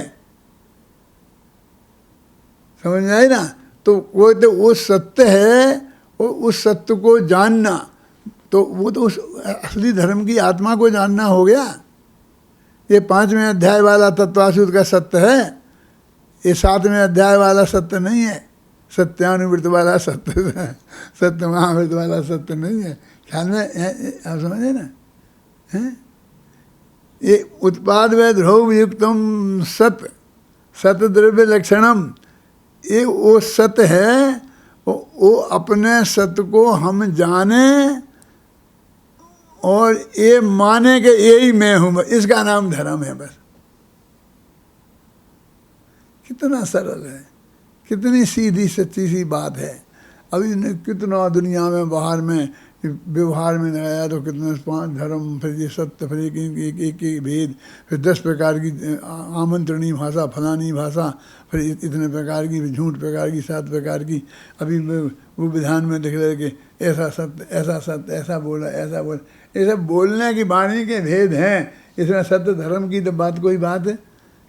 समझ में आई ना। तो वो सत्य है, उस सत्य को जानना, तो वो तो उस असली धर्म की आत्मा को जानना हो गया। ये 5वें अध्याय वाला तत्वासुद का सत्य है, ये 7वें अध्याय वाला सत्य नहीं है, सत्यानुवृत्त वाला सत्य, सत्य महावृत्त वाला सत्य नहीं है। ख्याल में आप समझे ना, हैं? ये उत्पाद व ध्रुव युक्तम सत्य सत्य द्रव्य लक्षणम, ये वो सत्य है, वो अपने सत्य को हम जाने और ये माने कि यही मैं हूँ, इसका नाम धर्म है। बस कितना सरल है, कितनी सीधी सच्ची सी बात है। अभी कितना दुनिया में बाहर में व्यवहार में लगाया तो कितने 5 धर्म, फिर ये सत्य, फिर एक भेद, फिर 10 प्रकार की आमंत्रणी भाषा, फलानी भाषा, फिर इतने प्रकार की, झूठ प्रकार की, 7 प्रकार की। अभी वो विधान में दिख रहे कि ऐसा सत्य, ऐसा सत्य, ऐसा बोला, ऐसा बोला। ये सब बोलने की वाणी के भेद हैं, इसमें सत्य धर्म की तो बात कोई बात है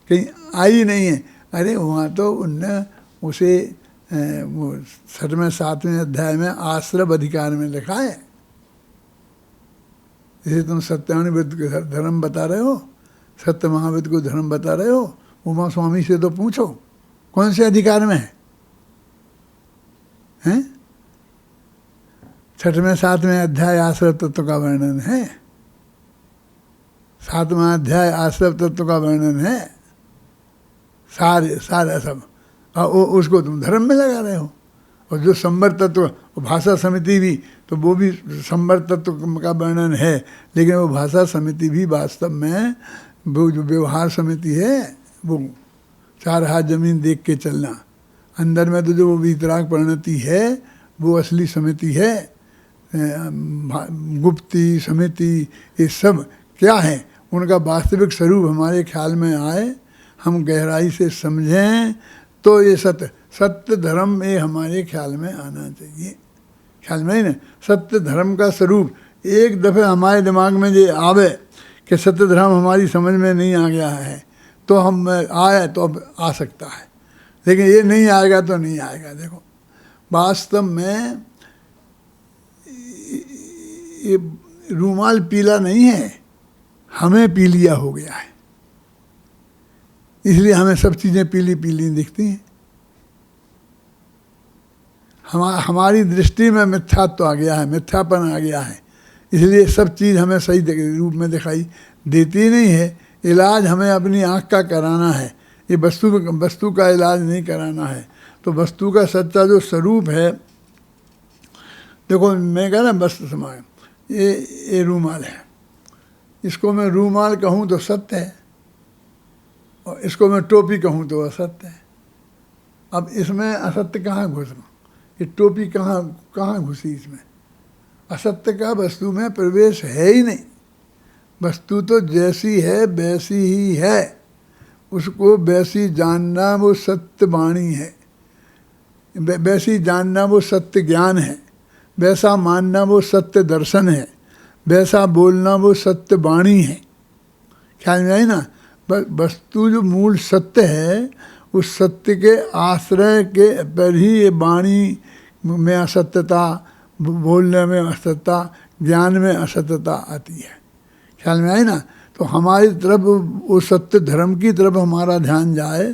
कहीं आई नहीं है। अरे वहाँ तो उनने उसे वो 7वें अध्याय में आश्रव अधिकार में लिखा है। जैसे तुम सत्यानुवृत्त को धर्म बता रहे हो, सत्य महावृत्त को धर्म बता रहे हो, उमा स्वामी से तो पूछो कौन से अधिकार में है? हैं? 6वें 7वें अध्याय आश्रव तत्व का वर्णन है। 7वां अध्याय आश्रव तत्व का वर्णन है। सारे सब, और उसको तुम धर्म में लगा रहे हो। और जो संवर तत्व, भाषा समिति भी, तो वो भी संवर तत्व का वर्णन है, लेकिन वो भाषा समिति भी वास्तव में वो जो व्यवहार समिति है, वो 4 हाथ जमीन देख के चलना, अंदर में तो जो वो वीतराग परिणति है वो असली समिति है। गुप्ती समिति ये सब क्या है, उनका वास्तविक स्वरूप हमारे ख्याल में आए, हम गहराई से समझें तो ये सत्य धर्म ये हमारे ख्याल में आना चाहिए। ख्याल में ही ना, सत्य धर्म का स्वरूप एक दफ़े हमारे दिमाग में ये आवे कि सत्य धर्म हमारी समझ में नहीं आ गया है, तो हम आए तो अब आ सकता है, लेकिन ये नहीं आएगा तो नहीं आएगा। देखो वास्तव में ये रूमाल पीला नहीं है, हमें पीलिया हो गया है, इसलिए हमें सब चीज़ें पीली पीली दिखती हैं। हमारी दृष्टि में मिथ्यात्व आ गया है, मिथ्यापन आ गया है, इसलिए सब चीज़ हमें सही रूप में दिखाई देती नहीं है। इलाज हमें अपनी आँख का कराना है, ये वस्तु का इलाज नहीं कराना है। तो वस्तु का सच्चा जो स्वरूप है, देखो मैं कह रहा वस्त्र समागम, ये रूमाल है, इसको मैं रूमाल कहूँ तो सत्य है, और इसको मैं टोपी कहूँ तो असत्य है। अब इसमें असत्य कहाँ घुस रहा, ये टोपी कहाँ घुसी इसमें? असत्य का वस्तु में प्रवेश है ही नहीं। वस्तु तो जैसी है वैसी ही है, उसको वैसी जानना वो सत्य वाणी है, वैसी जानना वो सत्य ज्ञान है, वैसा मानना वो सत्य दर्शन है, वैसा बोलना वो सत्य वाणी है। ख्याल में आई ना? वस्तु जो मूल सत्य है, उस सत्य के आश्रय के पर ही ये वाणी में असत्यता, बोलने में असत्यता, ज्ञान में असत्यता आती है। ख्याल में आई ना? तो हमारी तरफ वो सत्य धर्म की तरफ हमारा ध्यान जाए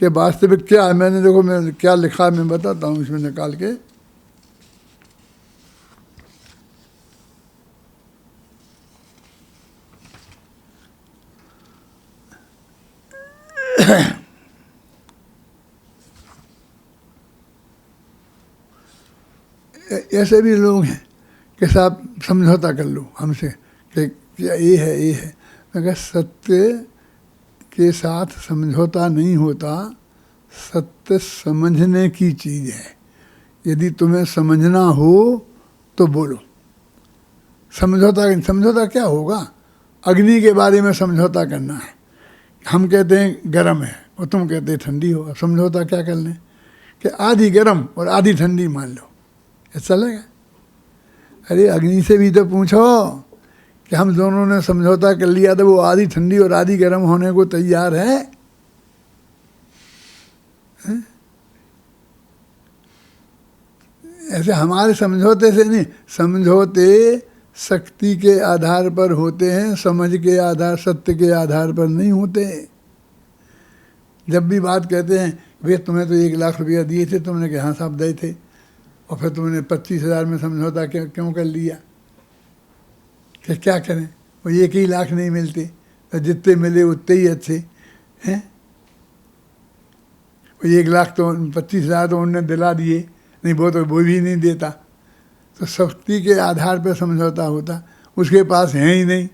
कि वास्तविक क्या है। मैंने देखो मैं क्या लिखा है, मैं बताता हूँ इसमें निकाल के। ऐसे भी लोग हैं कि साहब समझौता कर लो हमसे कि क्या ये है। मगर सत्य के साथ समझौता नहीं होता, सत्य समझने की चीज़ है। यदि तुम्हें समझना हो तो बोलो। समझौता क्या होगा? अग्नि के बारे में समझौता करना है। हम कहते हैं गर्म है और तुम कहते हैं ठंडी हो। अब समझौता क्या कर लें कि आधी गर्म और आधी ठंडी मान लो, ऐसा चलेगा? अरे अग्नि से भी तो पूछो कि हम दोनों ने समझौता कर लिया तो वो आधी ठंडी और आधी गर्म होने को तैयार है? ऐसे हमारे समझौते से नहीं, समझौते शक्ति के आधार पर होते हैं, समझ के आधार, सत्य के आधार पर नहीं होते। जब भी बात कहते हैं वे तुम्हें तो 1 लाख रुपया दिए थे, तुमने कहा हाँ साहब दिए थे, और फिर तुमने 25,000 में समझौता क्यों कर लिया? कि क्या करें, वो 1 ही लाख नहीं मिलते, तो जितने मिले उतने ही अच्छे हैं। वो 1 लाख तो 25,000 तो उन्होंने दिला दिए, नहीं वो भी नहीं देता। तो शक्ति के आधार पर समझौता होता, उसके पास है ही नहीं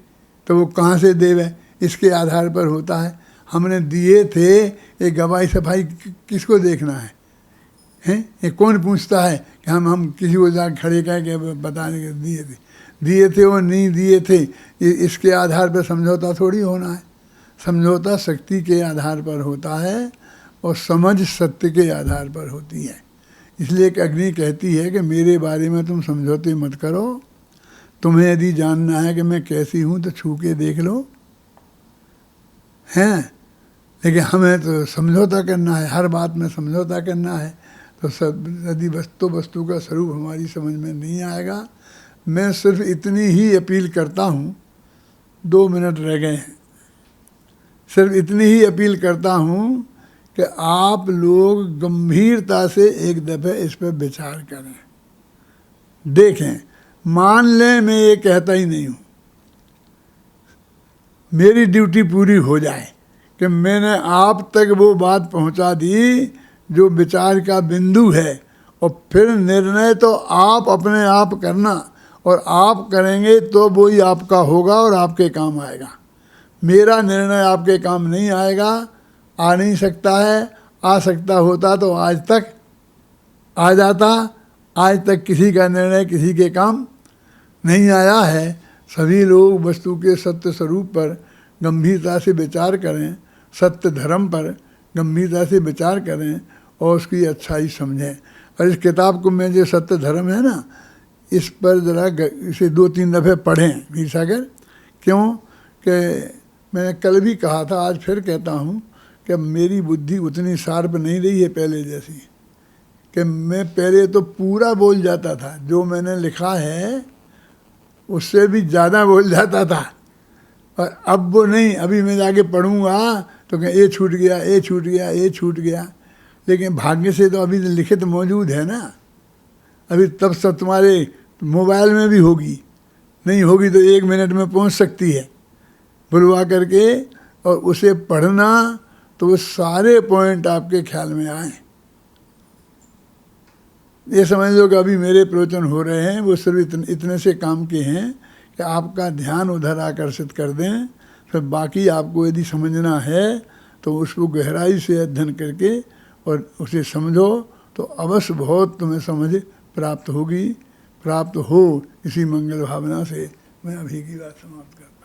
तो वो कहाँ से देवे, इसके आधार पर होता है। हमने दिए थे, ये गवाही सफाई किसको देखना है? हैं? ये कौन पूछता है कि हम किसी को जा खड़े कह के बताने के दिए थे वो नहीं दिए थे, इसके आधार पर समझौता थोड़ी होना है। समझौता शक्ति के आधार पर होता है और समझ सत्य के आधार पर होती है। इसलिए एक अग्नि कहती है कि मेरे बारे में तुम समझौते मत करो, तुम्हें यदि जानना है कि मैं कैसी हूँ तो छू के देख लो, हैं। लेकिन हमें तो समझौता करना है, हर बात में समझौता करना है। तो सब यदि वस्तु का स्वरूप हमारी समझ में नहीं आएगा, मैं सिर्फ इतनी ही अपील करता हूँ, 2 मिनट रह गए हैं, सिर्फ इतनी ही अपील करता हूँ कि आप लोग गंभीरता से एक दफ़े इस पर विचार करें, देखें। मान लें मैं ये कहता ही नहीं हूँ, मेरी ड्यूटी पूरी हो जाए कि मैंने आप तक वो बात पहुँचा दी जो विचार का बिंदु है, और फिर निर्णय तो आप अपने आप करना, और आप करेंगे तो वही आपका होगा और आपके काम आएगा। मेरा निर्णय आपके काम नहीं आएगा, आ नहीं सकता है। आ सकता होता तो आज तक आ जाता। आज तक किसी का निर्णय किसी के काम नहीं आया है। सभी लोग वस्तु के सत्य स्वरूप पर गंभीरता से विचार करें, सत्य धर्म पर गंभीरता से विचार करें और उसकी अच्छाई समझें। और इस किताब को में जो सत्य धर्म है ना, इस पर ज़रा इसे 2-3 दफ़े पढ़ें वीर सागर। क्यों कि मैंने कल भी कहा था, आज फिर कहता हूँ कि मेरी बुद्धि उतनी शार्प नहीं रही है पहले जैसी, कि मैं पहले तो पूरा बोल जाता था, जो मैंने लिखा है उससे भी ज़्यादा बोल जाता था, और अब वो नहीं। अभी मैं जाके पढ़ूँगा तो कहीं ये छूट गया, ये छूट गया, ये छूट गया। लेकिन भाग्य से तो अभी लिखित मौजूद है ना, अभी तब सब तुम्हारे मोबाइल में भी होगी, नहीं होगी तो 1 मिनट में पहुंच सकती है बुलवा करके, और उसे पढ़ना तो वो सारे पॉइंट आपके ख्याल में आए। ये समझ लो कि अभी मेरे प्रवचन हो रहे हैं वो सिर्फ इतने से काम के हैं कि आपका ध्यान उधर आकर्षित कर दें। फिर बाकी आपको यदि समझना है तो उसको गहराई से अध्ययन करके और उसे समझो तो अवश्य बहुत तुम्हें समझ प्राप्त होगी, प्राप्त हो। इसी मंगल भावना से मैं अभी की बात समाप्त करता हूँ।